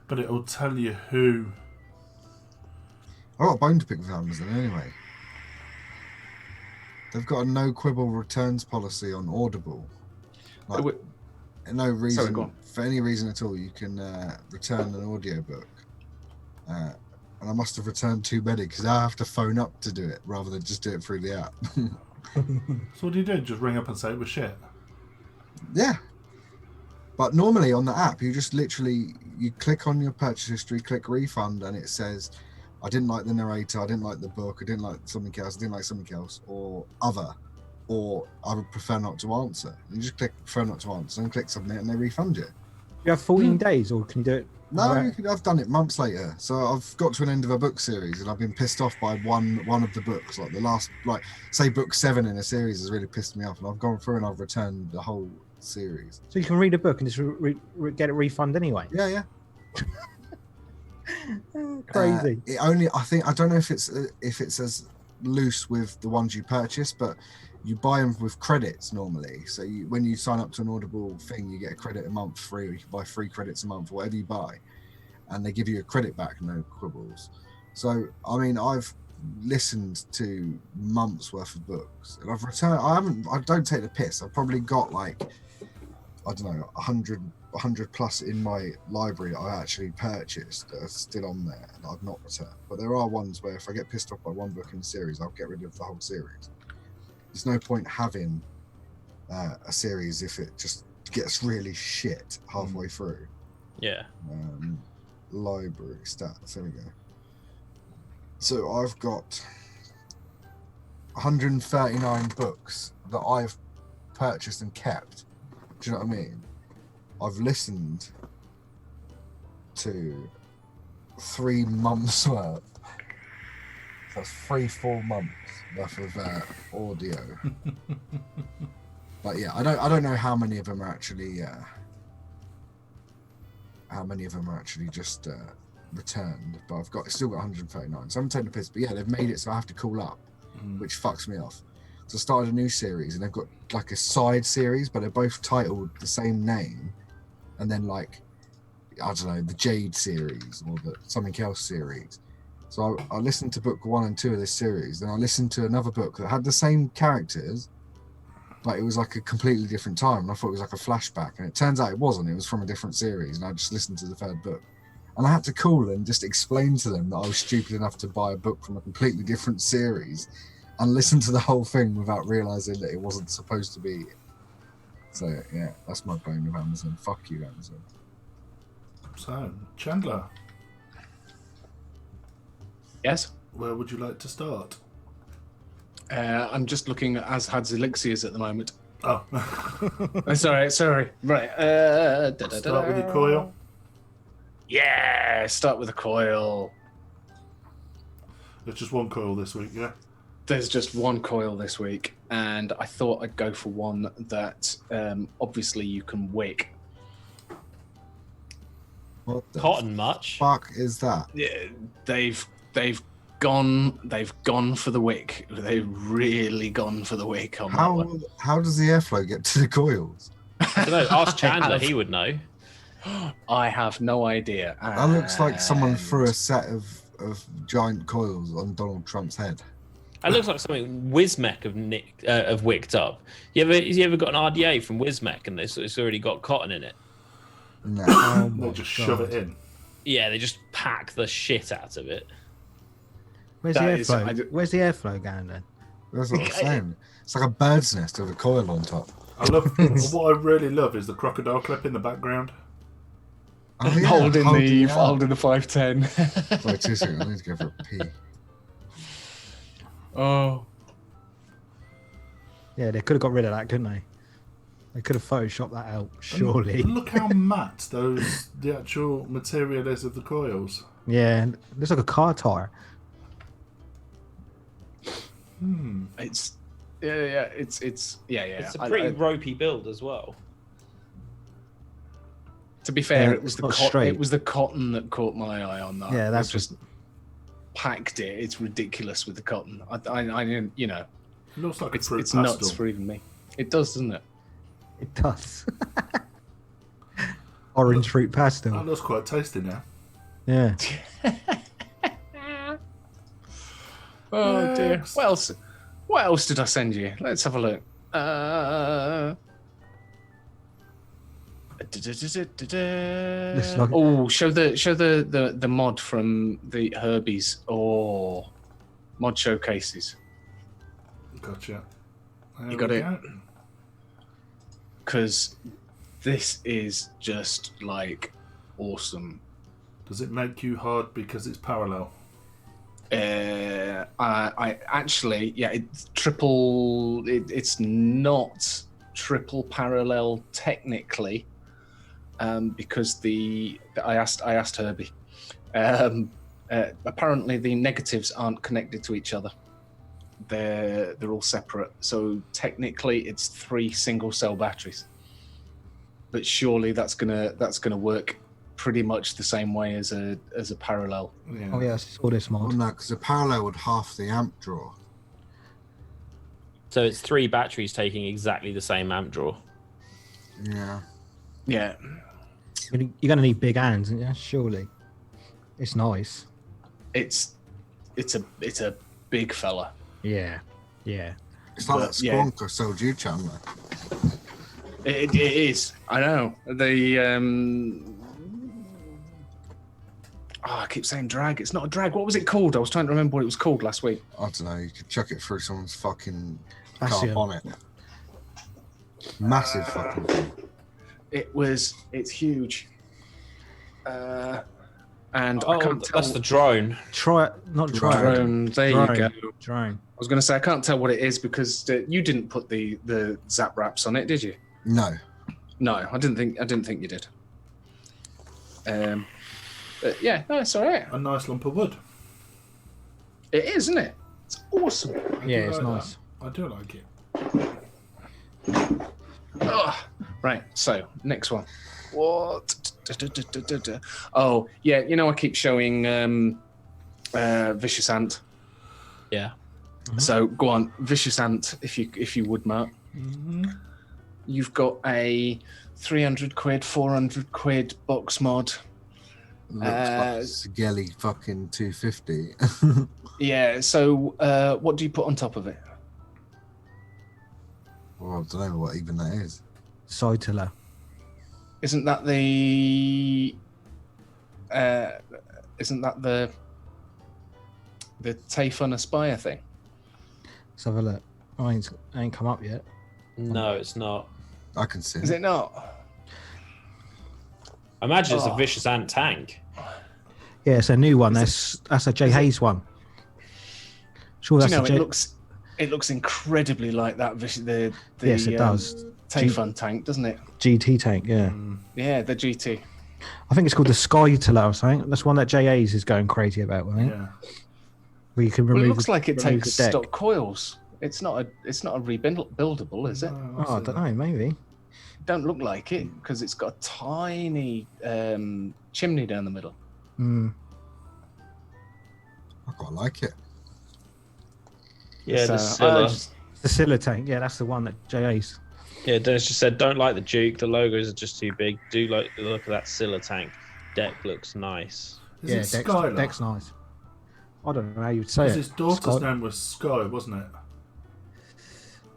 But it'll tell you who. I've got a bone to pick with Amazon anyway. They've got a no quibble returns policy on Audible. Like, no reason, Sorry, go on. for any reason at all, you can return an audiobook. And I must have returned too many because I have to phone up to do it rather than just do it through the app. So what do you do? Just ring up and say it was shit? Yeah. But normally on the app, you just literally, you click on your purchase history, click refund, and it says, I didn't like the narrator, I didn't like the book, I didn't like something else, I didn't like something else, or other, or I would prefer not to answer. And you just click prefer not to answer and click submit and they refund you. You have 14 days, or can you do it? No, Right. I've done it months later. So I've got to an end of a book series and I've been pissed off by one of the books. Like the last, like say book 7 in a series has really pissed me off, and I've gone through and I've returned the whole series. So you can read a book and just get it refund anyway. Yeah. Crazy. I don't know if it's as loose with the ones you purchase, but you buy them with credits normally. So when you sign up to an Audible thing, you get a credit a month free, or you can buy 3 credits a month, whatever you buy, and they give you a credit back, no quibbles. So I mean, I've listened to months worth of books, and I've returned. I don't take the piss. I've probably got like, I don't know, 100 plus in my library that I actually purchased that are still on there and I've not returned. But there are ones where if I get pissed off by one book in the series, I'll get rid of the whole series. There's no point having a series if it just gets really shit halfway through. Yeah. Library stats, there we go. So I've got 139 books that I've purchased and kept. Do you know what I mean? I've listened to 3 months worth. So that's 4 months worth of audio. But yeah, I don't know how many of them are actually just returned. But I've still got 139. So I'm taking the piss. But yeah, they've made it so I have to call up, which fucks me off. So I started a new series, and they've got like a side series, but they're both titled the same name. And then like, I don't know, the Jade series or the something else series. So I listened to book 1 and 2 of this series. Then I listened to another book that had the same characters, but it was like a completely different time. And I thought it was like a flashback. And it turns out it wasn't. It was from a different series. And I just listened to the 3rd book. And I had to call and just explain to them that I was stupid enough to buy a book from a completely different series and listen to the whole thing without realizing that it wasn't supposed to be. So yeah, that's my bone with Amazon. Fuck you, Amazon. So, Chandler, Yes. where would you like to start? I'm just looking at Azhad's elixirs at the moment. Oh, Sorry. Right. start with your coil. Yeah, start with a coil. There's just one coil this week, yeah? There's just one coil this week, and I thought I'd go for one that obviously you can wick. What the Cotton much? fuck is that? Yeah, they've They've gone for the wick. They've really gone for the wick on that one. How does the airflow get to the coils? I don't know. Ask Chandler; he would know. I have no idea. That looks like someone threw a And set of giant coils on Donald Trump's head. It looks like something Wismec have wicked up. You ever got an RDA from Wismec and it's already got cotton in it? No. Oh my They'll just shove God. it in. Yeah, they just pack the shit out of it. Where's the That is- airflow? Where's the airflow going then? That's what I'm saying. It's like a bird's nest with a coil on top. I love what I really love is the crocodile clip in the background. Oh, yeah, holding it out. holding the 510. Wait 2 seconds, I need to go for a pee. Oh, Yeah, they could have got rid of that, couldn't they? They could have photoshopped that out, surely. Look how matte the actual material is of the coils. Yeah, it looks like a car tire. it's it's yeah. It's a pretty ropey build as well. To be fair, Yeah, it was it's the not straight. it was the cotton that caught my eye on that. Yeah, that's It just packed it. It's ridiculous with the cotton. I you know, It looks like a it's fruit nuts pastel. for even me. It does, doesn't it? It does. Orange fruit That pastel. looks quite tasty now. Yeah. Oh dear. Next. What else did I send you? Let's have a look. like- Oh, show the mod from the Herbies. Oh, mod showcases. Gotcha. You got it. Because this is just like awesome. Does it make you hard because it's parallel? I actually, yeah, it's triple. It's not triple parallel technically, because I asked Herbie. Apparently, the negatives aren't connected to each other. They're all separate. So technically, it's 3 single cell batteries. But surely that's gonna work pretty much the same way as a parallel. Yeah. Oh yeah, I saw this Well, mod. no, because a parallel would half the amp draw. So it's 3 batteries taking exactly the same amp draw. Yeah. Yeah. You're gonna need big hands, aren't you? Surely. It's nice. It's a big fella. Yeah. Yeah. It's like But, that yeah. squonk I sold you, Chandler. It is. I know. I keep saying drag. It's not a drag. What was it called? I was trying to remember what it was called last week. I don't know, you could chuck it through someone's fucking That's car it. bonnet. Massive fucking thing. It's huge. And I Oh, can't tell. that's the drone. Try it. Not try it. drone. There you Drone. go. Drone. I was going to say I can't tell what it is because you didn't put the zap wraps on it, did you? No. No, I didn't think you did. But yeah, no, it's all right. A nice lump of wood. It is, isn't it? It's awesome. I Yeah, do it's like nice. that. I do like it. Ugh. Right, so next one. What? Oh, yeah, you know I keep showing Vicious Ant. Yeah. So go on, Vicious Ant, if you would, Mark. You've got a 300 quid, 400 quid box mod. Looks like Skelly fucking 250. Yeah, so what do you put on top of it? Well, I don't know what even that is. Side tiller. Isn't that the Tayfun Aspire thing? Let's have a look. Oh, it ain't come up yet. No, it's not. I can see Is it not? I imagine it's a Oh. Vicious Ant tank. Yeah, it's a new one. That's a Jay Hayes one. Sure, Do that's you know a Jay. it looks incredibly like that the Yes, it does. Tayfun tank, doesn't it? GT tank. Yeah, Yeah, the GT. I think it's called the Sky Tiller or something. That's one that Jay Hayes is going crazy about. I think. Yeah. Where you can Well, remove. it looks like it remove takes the deck. stock coils. It's not a rebuildable, is it? No, Oh, I don't know. Maybe. Don't look like it because it's got a tiny chimney down the middle. Mm. I quite like it. Yeah, the So, Scylla. The Scylla tank, yeah, that's the one that JA's. Yeah, Dennis just said, don't like the Duke. The logos are just too big. Do like the look of that Scylla tank. Deck looks nice. Is Yeah, it Skylar? Deck's nice. I don't know how you'd say Because it. his daughter's Sky- name was Sky, wasn't it?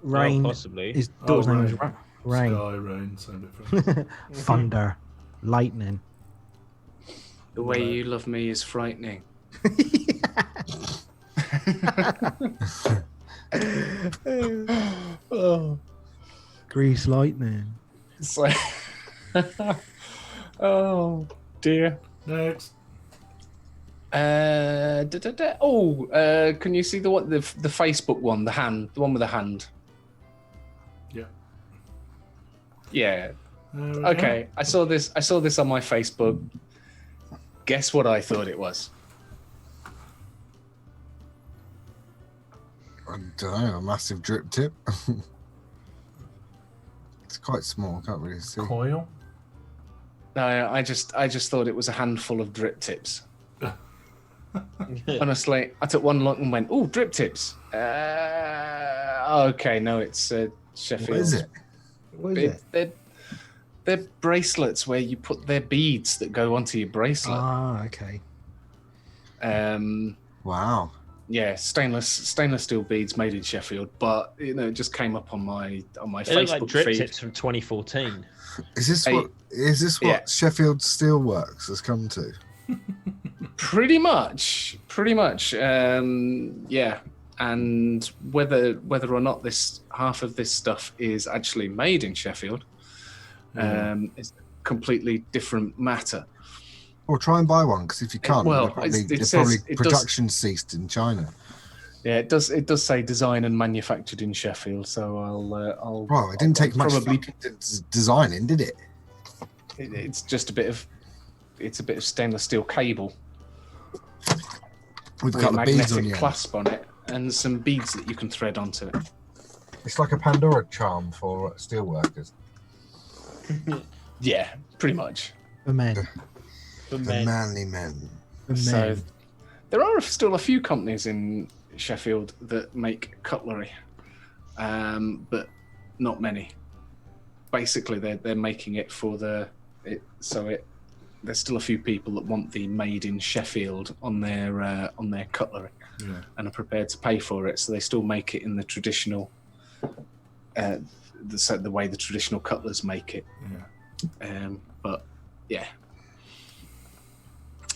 Rain. Oh, possibly. His daughter's name was Rain. Rain. Sky, Rain, same different. Thunder. Lightning. The way you love me is frightening. Oh. Grease lightning. So, oh dear. Next. Can you see the Facebook one, the one with the hand? Yeah. Yeah. There we Okay. I saw this on my Facebook. Guess what I thought it was? I don't know, a massive drip tip. It's quite small, can't really see. go. Coil. No, I just thought it was a handful of drip tips. Honestly, I took one look and went, "Oh, drip tips." Okay, no, it's Sheffield. What is it? What is it? They're bracelets where you put their beads that go onto your bracelet. Ah, okay. Wow. Yeah, stainless steel beads made in Sheffield, but it just came up on my They look like Facebook drip feed. tips from 2014. Is this Hey, what yeah. Sheffield Steelworks has come to? Pretty much. Yeah, and whether or not this half of this stuff is actually made in Sheffield, is a completely different matter. Well, try and buy one, because if you can't, well, they're probably production ceased in China. Yeah, it does say design and manufactured in Sheffield, so I'll. Well, it didn't take much probably. designing, did it? It's just a bit of stainless steel cable With a with a couple of beads on magnetic you. clasp on it and some beads that you can thread onto it. It's like a Pandora charm for steel workers. Yeah, pretty much. For men. For The men. manly men. For men. So there are still a few companies in Sheffield that make cutlery, but not many. Basically, they're making it for there's still a few people that want the made in Sheffield on their cutlery, and are prepared to pay for it. So they still make it in the traditional, the way the traditional cutlers make it. Yeah. But yeah,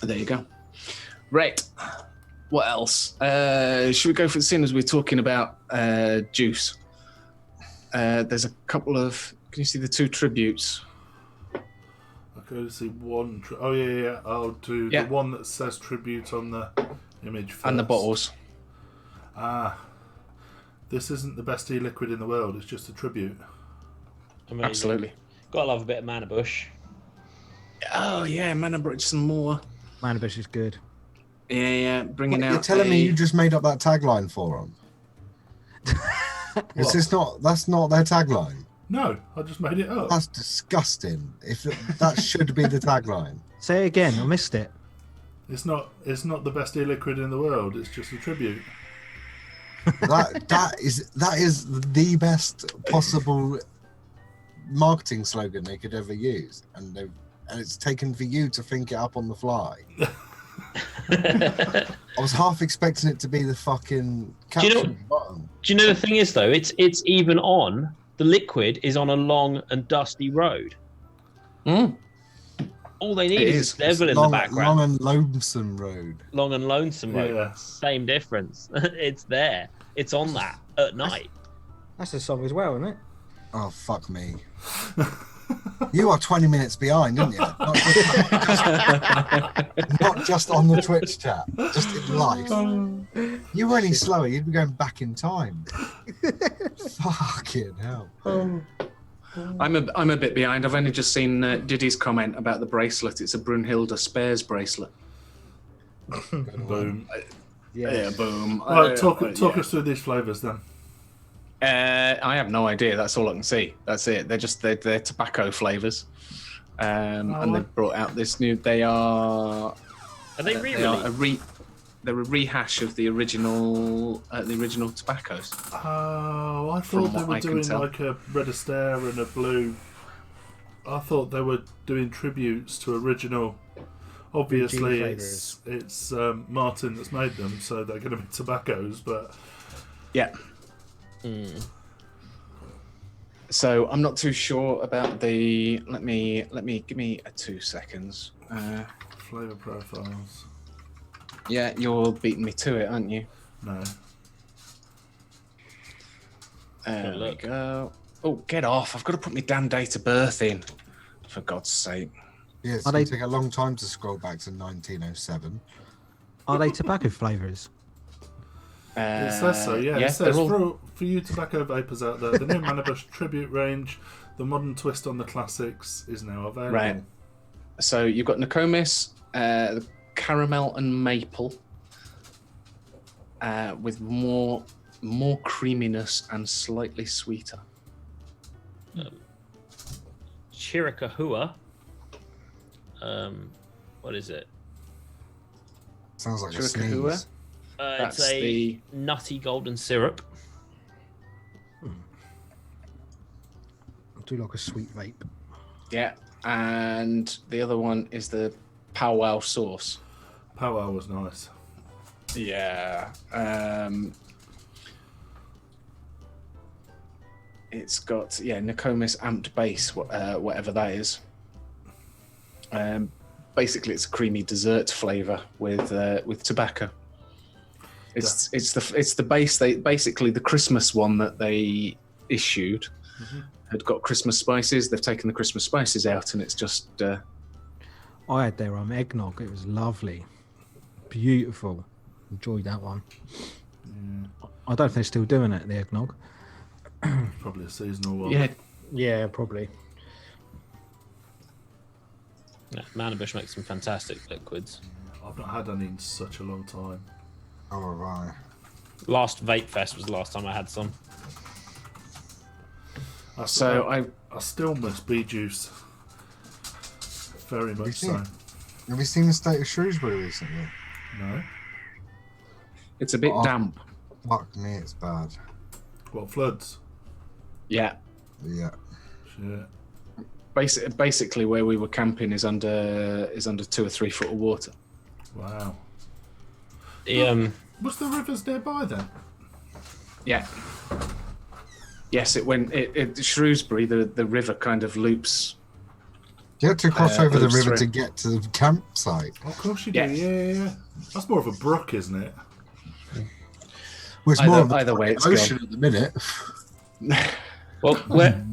there you go. Right. What else? Should we go for the scene as we're talking about juice? There's a couple of. Can you see the two tributes? I can see one. Yeah. I'll do the one that says tribute on the image first. And the bottles. This isn't the best e-liquid in the world. It's just a tribute. Amazing. Absolutely. Gotta love a bit of Mana Bush. Oh yeah, man, brought some more. Manabush is good. Yeah, bringing out. You're telling me you just made up that tagline for them? That's not their tagline. No, I just made it up. That's disgusting. If that should be the tagline. Say it again. I missed it. It's not the best e-liquid in the world. It's just a tribute. That is the best possible marketing slogan they could ever use, and it's taken for you to think it up on the fly. I was half expecting it to be the fucking caption bottom. Do you know the thing is though? It's even on. The liquid is on a long and dusty road. All they need is a devil in the background. Long and lonesome road. Long and lonesome road. Yeah. Same difference. It's there. It's on that at night. That's a song as well, isn't it? Oh, fuck me. You are 20 minutes behind, aren't you? Not just on the Twitch chat, just in life. You were any slower, you'd be going back in time. Fucking hell. I'm a bit behind. I've only just seen Diddy's comment about the bracelet. It's a Brunhilde Spares bracelet. Boom. Yeah, boom. Right, talk us through these flavours then. I have no idea. That's all I can see. That's it. They're tobacco flavors, and they've brought out this new. They are. Are they re-released? they're a rehash of the original tobaccos. Oh, I From thought they what were I can doing tell. like a red Astaire and a blue. I thought they were doing tributes to original. Obviously, flavours. it's Martin that's made them, so they're going to be tobaccos. But Yeah. So I'm not too sure about the. Let me give me 2 seconds. flavour profiles. Yeah, you're beating me to it, aren't you? No. There we look. go. Oh, get off! I've got to put my damn date of birth in. For God's sake. Yeah, it's Are going they- to take a long time to scroll back to 1907. Are they tobacco flavours? It says so, yeah. It they're says, all- for you tobacco vapors out there, the new Manabush Tribute range, the modern twist on the classics, is now available. Right. So you've got Nokomis, caramel and maple, with more creaminess and slightly sweeter. Chiricahua. What is it? Sounds like a Chiricahua? sneeze. It's That's a the- nutty golden syrup. I do like a sweet vape. Yeah, and the other one is the powwow sauce. Powwow was nice. Yeah. It's got Nokomis amped base, whatever that is. Basically, it's a creamy dessert flavour with tobacco. It's the base. Basically the Christmas one that they issued had got Christmas spices. They've taken the Christmas spices out, and it's just. I had their eggnog. It was lovely, beautiful. Enjoyed that one. I don't know if they're still doing it. The eggnog. Probably a seasonal one. Yeah, Yeah, probably. Yeah, Manabush makes some fantastic liquids. I've not had any in such a long time. Oh, right. Last Vape Fest was the last time I had some. So I still miss bee juice. Very much so. Have you seen the state of Shrewsbury recently? No? it's a bit Oh. damp. Fuck me, it's bad. What, floods? Yeah. Yeah. Shit. Basically, where we were camping is under 2 or 3 foot of water. Wow. The Was the rivers nearby then? Yeah. Yes, it went. It Shrewsbury, the river kind of loops. You had to cross over the Oops, river sorry. to get to the campsite. Of course you do, Yes. yeah. That's more of a brook, isn't it? Well, it's more of Either way, it's ocean gone. at the minute. well, where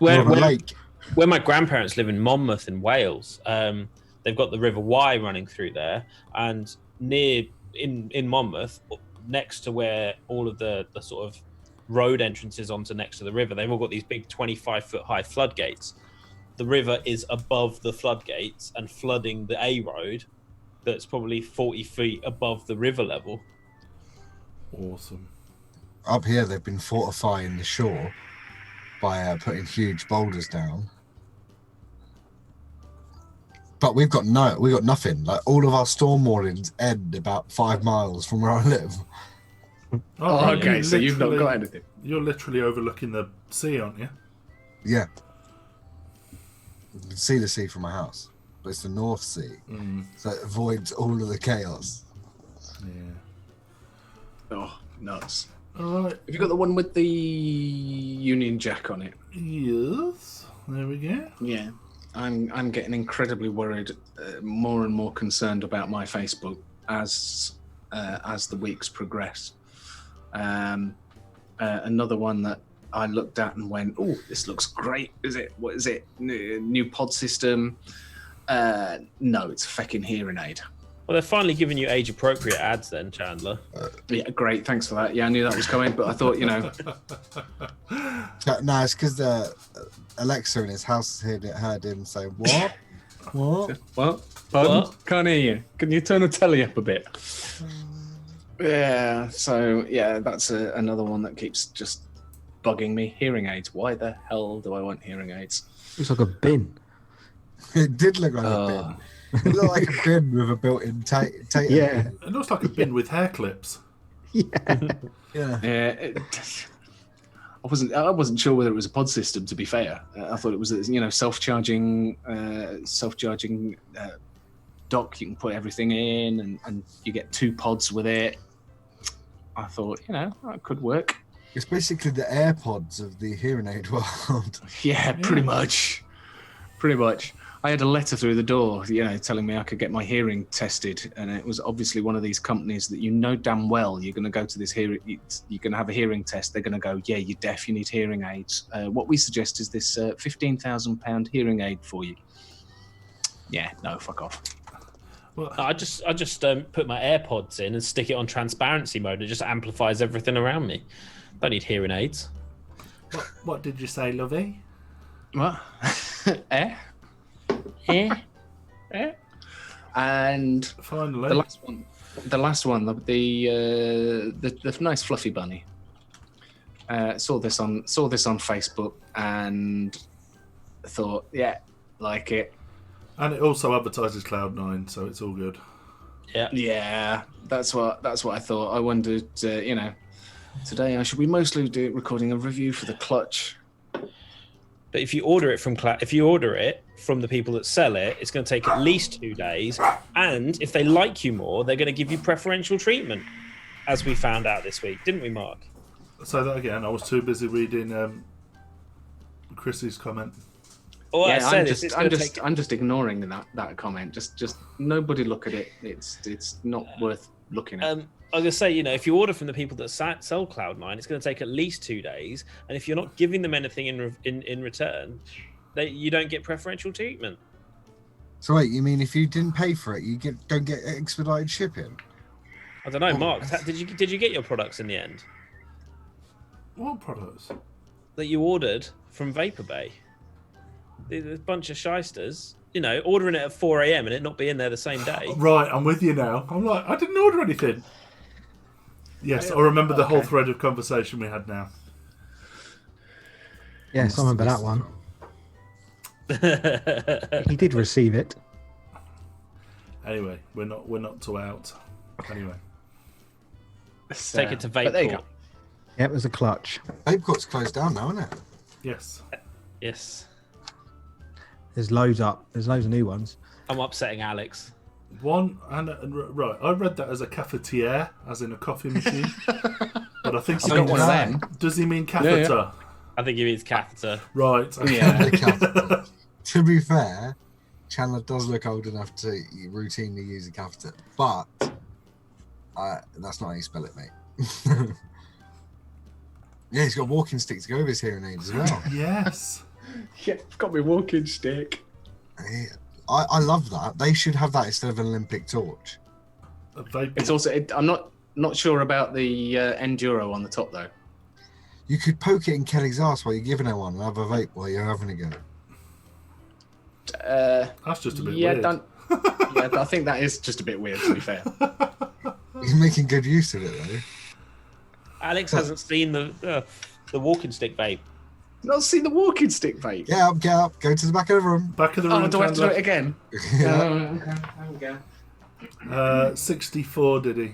More of a where, lake. where my grandparents live in Monmouth in Wales, they've got the River Wye running through there, and near in Monmouth, next to where all of the sort of road entrances onto next to the river, they've all got these big 25-foot high floodgates. The river is above the floodgates and flooding the A road that's probably 40 feet above the river level. Awesome. Up here, they've been fortifying the shore by putting huge boulders down. But we've got nothing. Like all of our storm warnings end about 5 miles from where I live. Oh, you okay. So you've not got literally- anything. You're literally overlooking the sea, aren't you? Yeah. You can see the sea from my house, but it's the North Sea, so it avoids all of the chaos. Yeah. Oh, nuts. All right. Have you got the one with the Union Jack on it? Yes. There we go. Yeah. I'm getting incredibly worried, more and more concerned about my Facebook as the weeks progress. Another one that I looked at and went, "Oh, this looks great." What is it? New pod system? No, it's a fucking hearing aid. Well, they're finally giving you age-appropriate ads then, Chandler. Yeah, great. Thanks for that. Yeah, I knew that was coming, but I thought, No, it's because Alexa in his house heard him say, "What? What?" What? Pardon? What? Can't hear you. Can you turn the telly up a bit? Yeah. So yeah, that's another one that keeps just bugging me. Hearing aids. Why the hell do I want hearing aids? Looks like a bin. It did look like a bin. It looked like a bin with a built-in tape. Yeah. It looks like a bin with hair clips. Yeah. Yeah. Yeah, I wasn't sure whether it was a pod system. To be fair, I thought it was self-charging dock. You can put everything in, and you get 2 pods with it. I thought that could work. It's basically the AirPods of the hearing aid world. Yeah, pretty much. I had a letter through the door, telling me I could get my hearing tested, and it was obviously one of these companies that damn well you're going to go to this hearing. You're going to have a hearing test. They're going to go, yeah, you're deaf. You need hearing aids. What we suggest is this £15,000 hearing aid for you. Yeah, no, fuck off. Well, I just put my AirPods in and stick it on transparency mode. It just amplifies everything around me. Don't need hearing aids. What did you say, lovey? What? And Finally, the last one, the nice fluffy bunny. Saw this on Facebook and thought, yeah, like it. And it also advertises Cloud9, so it's all good. Yeah, that's what I thought. I wondered, today I should be mostly recording a review for the clutch. But if you order it from the people that sell it, it's going to take at least 2 days. And if they like you more, they're going to give you preferential treatment, as we found out this week, didn't we, Mark? Say that again. I was too busy reading Chrissy's comment. Oh, Yeah, I'm just ignoring that comment. Just nobody look at it. It's not worth looking at. I was going to say, if you order from the people that sell Cloud9, it's going to take at least 2 days. And if you're not giving them anything in return, you don't get preferential treatment. So wait, you mean if you didn't pay for it, you don't get expedited shipping? I don't know, Mark. Did you get your products in the end? What products? That you ordered from Vapor Bay. There's a bunch of shysters. Ordering it at 4 a.m. and it not being there the same day. Right, I'm with you now. I'm like, I didn't order anything. Yes, I remember the whole thread of conversation we had now. Yes, I remember that one. He did receive it. Anyway, we're not too out. Anyway, Take it to Vape. There you go. Yeah, it was a clutch. Vape Court's closed down now, isn't it? yes. Yes. There's loads up. There's loads of new ones. I'm upsetting Alex. One and right, I read that as a cafetiere, as in a coffee machine. But I think I've got one of them. Does he mean catheter? Yeah. I think he means catheter. Right. Okay. Yeah. To be fair, Chandler does look old enough to routinely use a catheter, but that's not how you spell it, mate. Yeah, he's got a walking stick to go with his hearing aid as well. Yes. Yeah, I've got my walking stick. I love that. They should have that instead of an Olympic torch. A vape. It's also. I'm not sure about the enduro on the top though. You could poke it in Kelly's ass while you're giving her one and have a vape while you're having a go. That's just a bit yeah, weird. yeah, I think that is just a bit weird, to be fair. He's making good use of it though. Alex hasn't seen the walking stick vape. Not see the walking stick vape. Get up, go to the back of the room. Back of the room. Oh, do I have to do Chandler. it again? Yeah. Okay, there we go. 64 did he?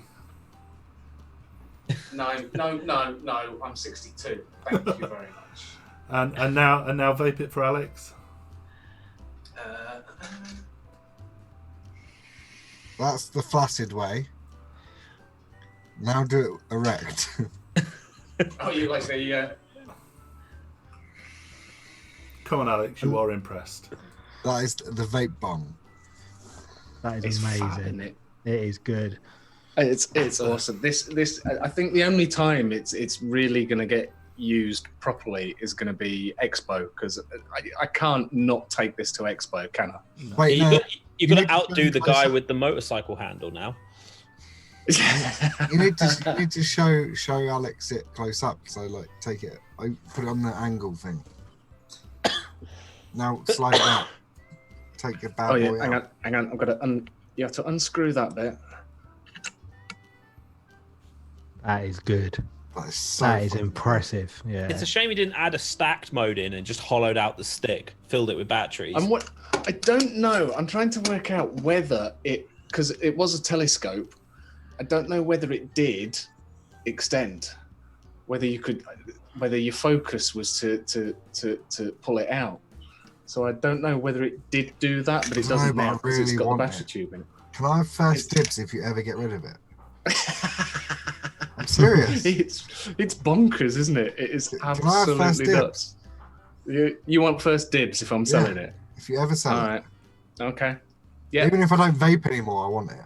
No, I'm 62. Thank you very much. And now vape it for Alex. That's the flaccid way. Now do it erect. Oh, you like the... Come on, Alex, you are impressed. That is the vape bong. That is It's amazing. fab, isn't it? It is good. It's awesome. This I think the only time it's really going to get used properly is going to be Expo, because I can't not take this to Expo, can I? Wait, no, You've got need to to outdo the close guy up. with the motorcycle handle now. you need to show Alex it close up. So like, take it, put it on the angle thing. Now slide it out. Take your bad Oh yeah, boy out. hang on. I've got to you have to unscrew that bit. That is good. That is so. That is fucking impressive. Yeah. It's a shame he didn't add a stacked mode in and just hollowed out the stick, filled it with batteries. And what I don't know, I'm trying to work out whether because it was a telescope. I don't know whether it did extend, whether your focus was to pull it out. So I don't know whether it did do that, but it No, doesn't but I now because it's really got the want battery it. tube in it. Can I have first dibs if you ever get rid of it? I'm serious. It's bonkers, isn't it? It is Can I have first absolutely dibs? nuts. You want first dibs if I'm selling it? If you ever sell All it, right. Okay. Yeah. even if I don't vape anymore, I want it.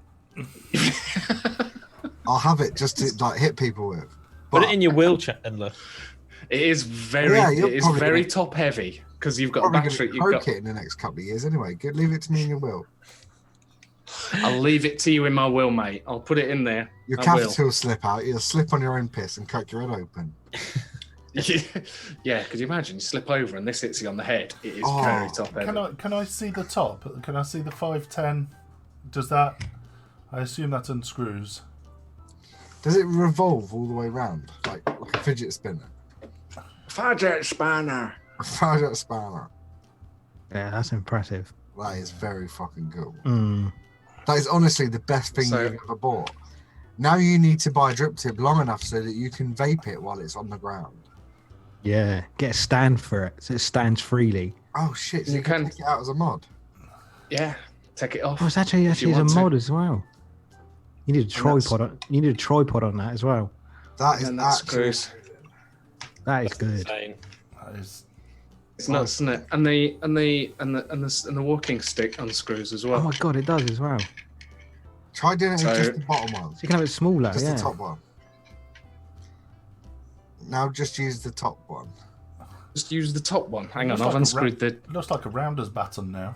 I'll have it just to like hit people with. Put But it in your wheelchair, Chandler. It is very, Yeah, you're it is probably very gonna- top heavy because you've got a probably battery. going to You've croak got. it in the next couple of years anyway. Good, leave it to me in your will. I'll leave it to you in my will, mate. I'll put it in there. Your I catheter will slip out. You'll slip on your own piss and cut your head open. Yeah, could you imagine? You slip over and this hits you on the head. It is Oh, very top heavy. Can I see the top? Can I see the 510? Does that? I assume that unscrews. Does it revolve all the way round like a fidget spinner? Fidget spinner. A fidget spinner. Yeah, that's impressive. That is very fucking cool. Mm. That is honestly the best thing So- you've ever bought. Now you need to buy a drip tip long enough so that you can vape it while it's on the ground. Yeah, get a stand for it so it stands freely. Oh shit! So You you can can- take it out as a mod. Yeah, take it off. Oh, it's actually you a want to. mod as well. You need a that's- tripod. You need a tripod on that as well. That is And that actually screws. That is good. Insane. That is. It's nuts, isn't it? And the walking stick unscrews as Oh well. my god, it does as well. So try doing it So- with just the bottom one, you can have it smaller. just Yeah. the top one. Now just use the top one. Just use the top one. Hang on, Looks I've like a unscrewed the. It looks like a rounder's baton now.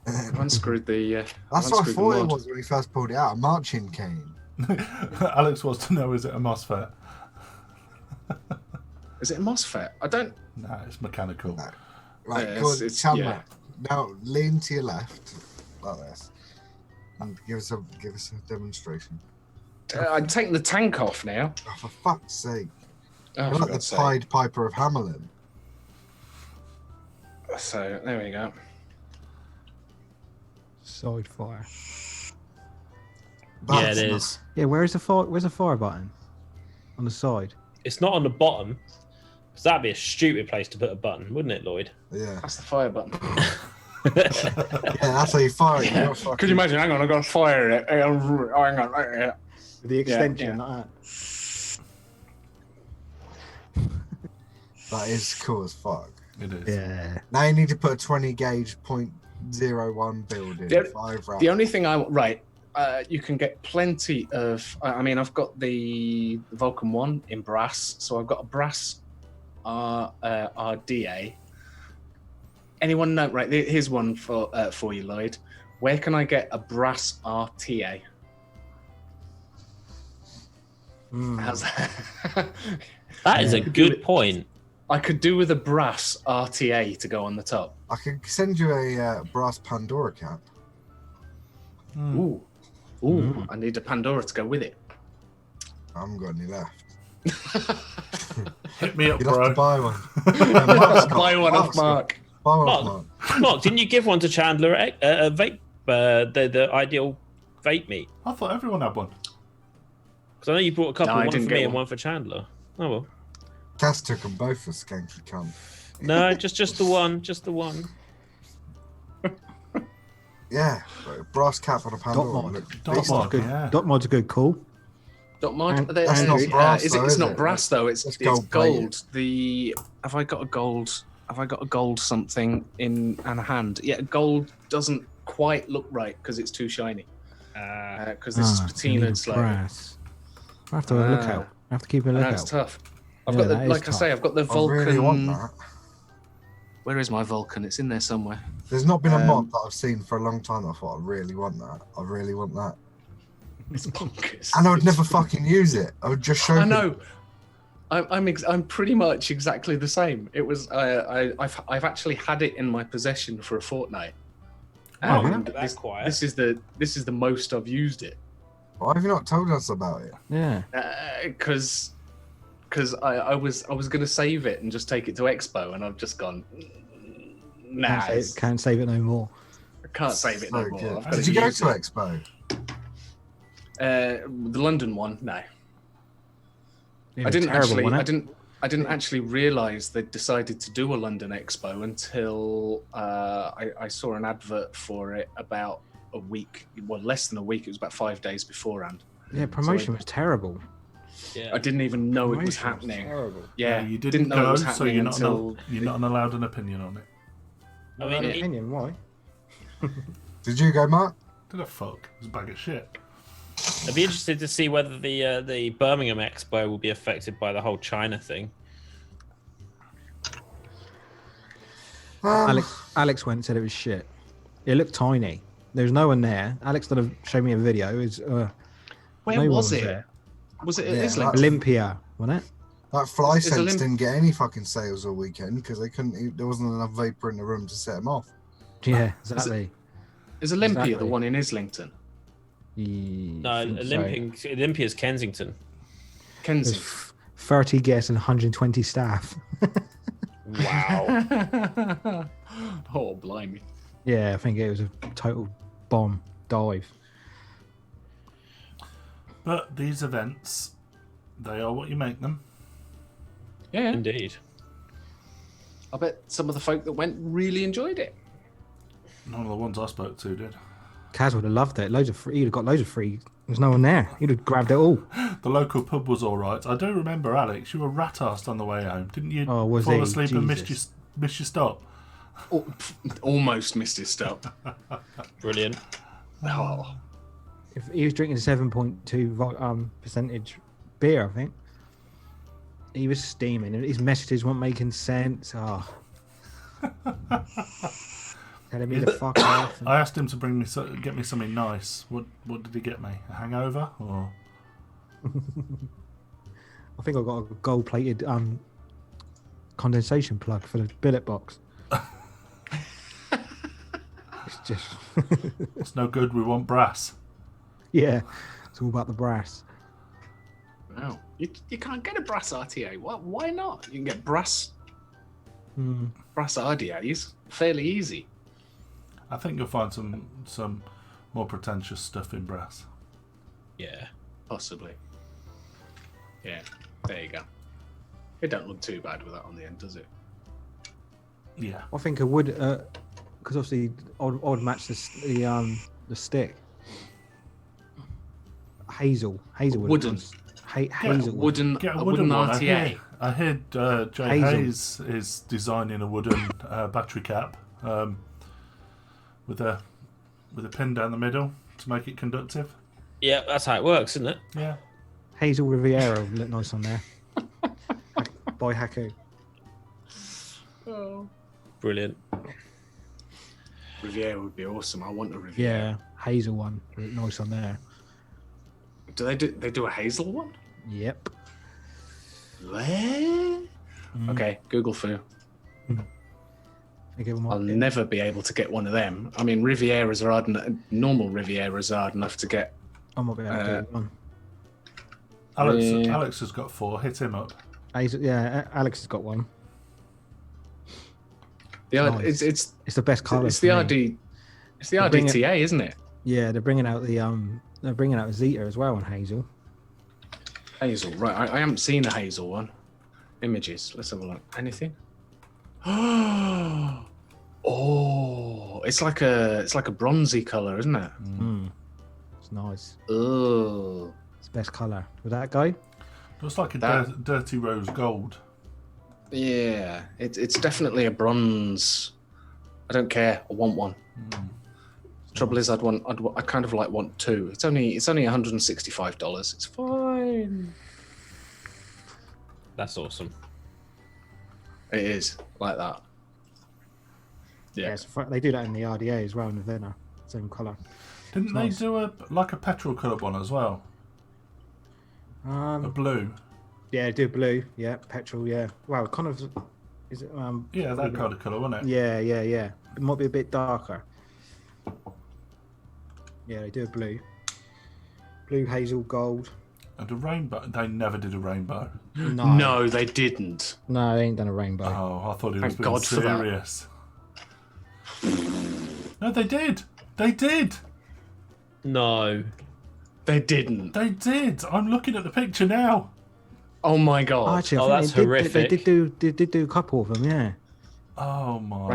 I've unscrewed the. That's I've what I unscrewed the thought it mod. was when he first pulled it out. A marching cane. Alex wants to know: is it a MOSFET? Is it a MOSFET? I don't. No, it's mechanical. No. Right, Yeah, go on, it's- Chandler. Now lean to your left, like this, and give us a demonstration. I'm taking the tank off now. Oh, for fuck's sake! Oh, You're for like the God's sake. Pied Piper of Hamelin. So there we go. Side fire. Yeah, That's it not- is. Yeah, where's the fire button? On the side. It's not on the bottom. Because that'd be a stupid place to put a button, wouldn't it, Lloyd? Yeah, That's the fire button. yeah, that's how you fire it. You're fucking- Could you imagine? Hang on, I've got to fire it. Hang on. The extension, like that. That is cool as fuck. It is. Yeah. Now you need to put a 20 gauge .01 build in. The- 5 rounds. The only thing you can get plenty of. I mean, I've got the Vulcan 1 in brass, so I've got a brass RDA. Anyone know? Right, here's one for you, Lloyd. Where can I get a brass RTA? How's that? That is a Yeah. good point. I could do with a brass RTA to go on the top. I could send you a brass Pandora cap. Hmm. Ooh, I need a Pandora to go with it. I haven't got any left. Hit me up, You'd have bro. to buy one. Buy one off Mark's got- Mark. Buy one Mark. off Mark. Mark, didn't you give one to Chandler a vape? The ideal vape meat? I thought everyone had one. Because I know you brought a couple, No, I one for didn't me get and one. one for Chandler. Oh well. Cass took them both for skanky cunt. No, just the one. Just the one. Yeah, but a brass cap on a Pandora. mod. Look, Dot decent. mod. Good. Yeah. Dot mod's a good call. Dot mod. And- There- That's not brass, is though, it's is not it? brass though. It's It's gold. gold-plated. The have I got a gold? Have I got a gold something in a hand? Yeah, gold doesn't quite look right because it's too shiny. Because this is you need a patinaed slightly. brass. I have to look Ah. out. I have to keep a I know lookout. it's tough. I've Yeah, got the, that is like I say, tough. I've got the I Vulcan. really want that. Where is my Vulcan? It's in there somewhere. There's not been a mod Um, that I've seen for a long time. I thought I really want that. I really want that. It's bonkers. And I would It's never fucking use it. I would just show. I people. know. I'm pretty much exactly the same. It was I've actually had it in my possession for a fortnight. Oh, yeah? And That's quiet. This is the most I've used it Why have you not told us about it? Yeah. because because I was going to save it and just take it to Expo, and I've just gone. Nah, Can't save it no more. I can't save it no So more. good. I've got Did you go use to it. Expo? The London one? No, Yeah, I didn't terrible, actually. wasn't it? I didn't actually realise they decided to do a London Expo until I saw an advert for it about a week. Well, less than a week. It was about 5 days beforehand. Yeah, promotion was terrible. Yeah. I didn't even know it was Promotion was happening. Terrible. Yeah, you didn't know it go, was so happening you're not until you're not allowed an opinion on it. I mean, An opinion, why? Did you go, Mark? Did a fuck? It was a bag of shit. I'd be interested to see whether the Birmingham Expo will be affected by the whole China thing. Alex went and said it was shit. It looked tiny. There was no one there. Alex did showed me a video. where no one was it? there. Was it Yeah, at Islington? Olympia, wasn't it? That fly Is sense Olymp- didn't get any fucking sales all weekend because they couldn't. There wasn't enough vapor in the room to set them off. Yeah, exactly. Is Olympia the Exactly. one in Islington? No, Think so. Olympia's Kensington. There's Kensington. 30 guests and 120 staff. Wow. Oh, blimey. Yeah, I think it was a total bomb dive. But these events, they are what you make them. Yeah, Indeed. I bet some of the folk that went really enjoyed it. None of the ones I spoke to did. Kaz would have loved it. He'd have got loads of free. There's no one there. He'd have grabbed it all. The local pub was all right. I do remember, Alex, you were rat-arsed on the way home, didn't you? Oh, was fall he? asleep and Jesus. missed your stop. Almost missed his stop. Brilliant. Oh, If he was drinking 7.2 percentage beer, I think. He was steaming. His messages weren't making sense. Oh. Telling me to fuck off. I asked him to get me something nice. What did he get me? A hangover? Or I think I got a gold-plated condensation plug for the billet box. It's just, it's no good, we want brass. yeah, it's all about the brass. wow. You can't get a brass RTA. Why not? You can get brass RDAs fairly easy. I think you'll find some more pretentious stuff in brass. Yeah. Possibly. Yeah, there you go. It don't look too bad with that on the end, does it? Yeah. I think I would, because obviously I would match the stick. Hazel would Wooden. Hazel. Get a wooden one. RTA. I heard Jay Hazel. Hayes is designing a wooden battery cap with a pin down the middle to make it conductive. Yeah, that's how it works, isn't it? Yeah. Hazel Riviera would look nice on there. By Haku. Oh. Brilliant. Riviera would be awesome. I want a Riviera. Yeah, Hazel one would look nice on there. Do they do a hazel one? Yep. Where? Okay, Google foo. I give them I'll never be able to get one of them. I mean, Rivieras are hard enough. Normal Rivieras are hard enough to get. I might be able to do one. Alex has got 4. Hit him up. Hazel, yeah, Alex has got one. It's It's the best colour. it's the for me. RD. It's the They bring it- RDTA, isn't it? Yeah, they're bringing out they're bringing out Zeta as well on Hazel. Hazel, right? I haven't seen a hazel one. Images. Let's have a look. Anything? Oh, it's like a bronzy color, isn't it? It's nice. Oh, It's the best colour. With that guy? Looks like a That- dirty rose gold. yeah. It's definitely a bronze. I don't care. I want one. Trouble is, I kind of like want 2. It's only $165. It's fine. That's awesome. It is like that. Yeah. They do that in the RDA as well in the Vena. Same colour. Didn't they nice. do a petrol coloured one as well? A blue. Yeah, do blue. Yeah, petrol. Yeah. Well, kind of. Is it? Yeah, that kind of colour, wasn't it? Yeah. It might be a bit darker. Yeah, they do a blue. Blue, hazel, gold. And a rainbow. They never did a rainbow. No, they didn't. No, they ain't done a rainbow. Oh, I thought he was Thank being God for that. serious. No, they did. They did. No. They didn't. They did. I'm looking at the picture now. Oh my Oh, God. actually, Oh, I that's think horrific. they did do a couple of them, yeah. Oh my word.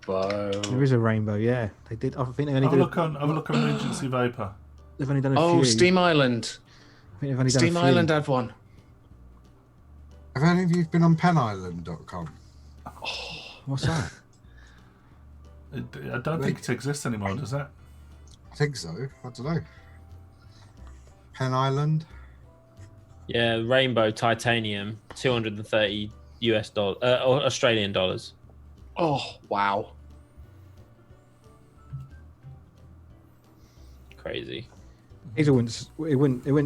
Rainbow. There is a rainbow, yeah. They did. I think they only Have a did. look on Regency Vapor. They've only done a Oh, few. Steam Island. I think they've only done Steam a few. Island had one. Have any of you been on penisland.com? What's that? I don't think it exists anymore, does it? I think so. I don't know. Pen Island. Yeah, rainbow titanium, $230 or Australian dollars. Oh, wow. Crazy. It wouldn't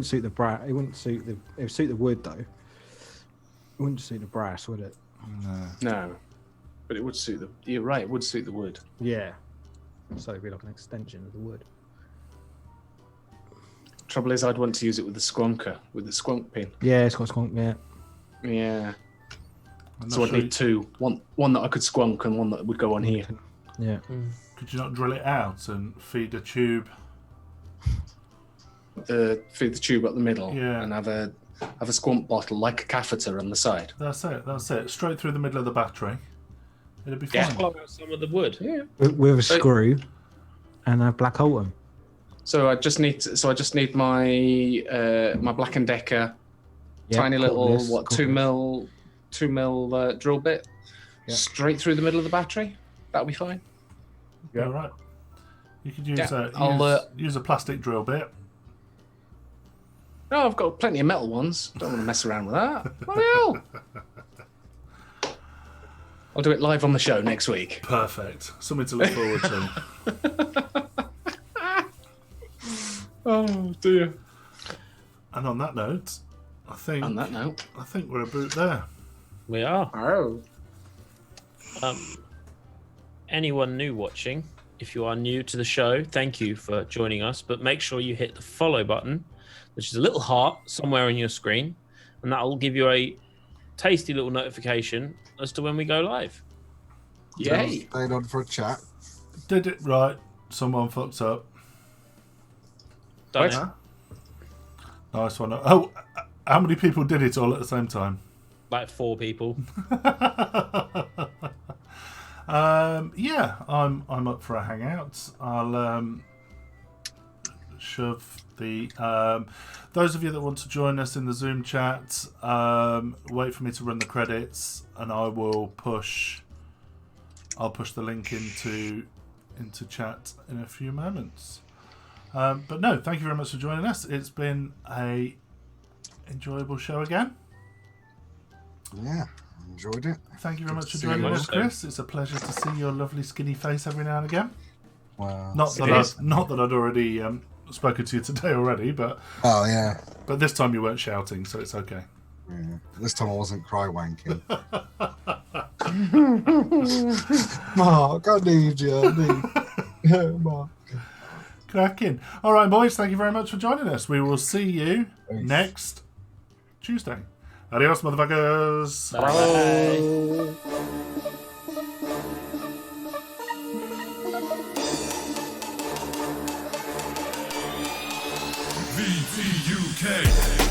suit the brass. It wouldn't suit the. It would suit the wood though. It wouldn't suit the brass, would it? No. No. But it would suit the... You're right, it would suit the wood. Yeah. So it'd be like an extension of the wood. Trouble is, I'd want to use it with the squonker, with the squonk pin. Yeah, it's got squonk. Yeah. Yeah. I'm not So I'd sure need two. One that I could squonk and one that would go on here. Yeah. Could you not drill it out and feed a tube? Feed the tube up the middle Yeah. and have a squonk bottle like a catheter on the side. That's it. That's it. Straight through the middle of the battery. It'd be Yeah. fine. Plug out some of the wood. Yeah. With a screw and a black Holton. So I just need my my Black and Decker Yeah, tiny little cordless, 2 mil drill bit Yeah. straight through the middle of the battery. That'll be fine. Yeah, right. You could use Yeah, I'll, use a plastic drill bit. No, I've got plenty of metal ones. Don't want to mess around with that. What the hell? I'll do it live on the show next week. Perfect. Something to look forward to. Oh dear. And on that note, I think On that note. I think we're about there. We are. Oh. Anyone new watching, if you are new to the show, thank you for joining us. But make sure you hit the follow button, which is a little heart somewhere on your screen, and that will give you a tasty little notification as to when we go live. Yay. Stayed on for a chat. Did it right. Someone fucked up. Done Right. it. Huh? Nice one. Oh, how many people did it all at the same time? Like 4 people. Yeah, I'm up for a hangout. I'll shove the those of you that want to join us in the Zoom chat, wait for me to run the credits, and I'll push the link into chat in a few moments. But no, thank you very much for joining us. It's been a enjoyable show again. Yeah, enjoyed it. Thank you very much for See you joining us, also. Chris. It's a pleasure to see your lovely skinny face every now and again. Wow. Not that I'd already spoken to you today already, but Oh yeah. this time you weren't shouting, so it's okay. Yeah. This time I wasn't cry wanking. Mark, I need you. Mark. Cracking. All right, boys. Thank you very much for joining us. We will see you next Tuesday. Adios, motherfuckers. Bye. VTUK.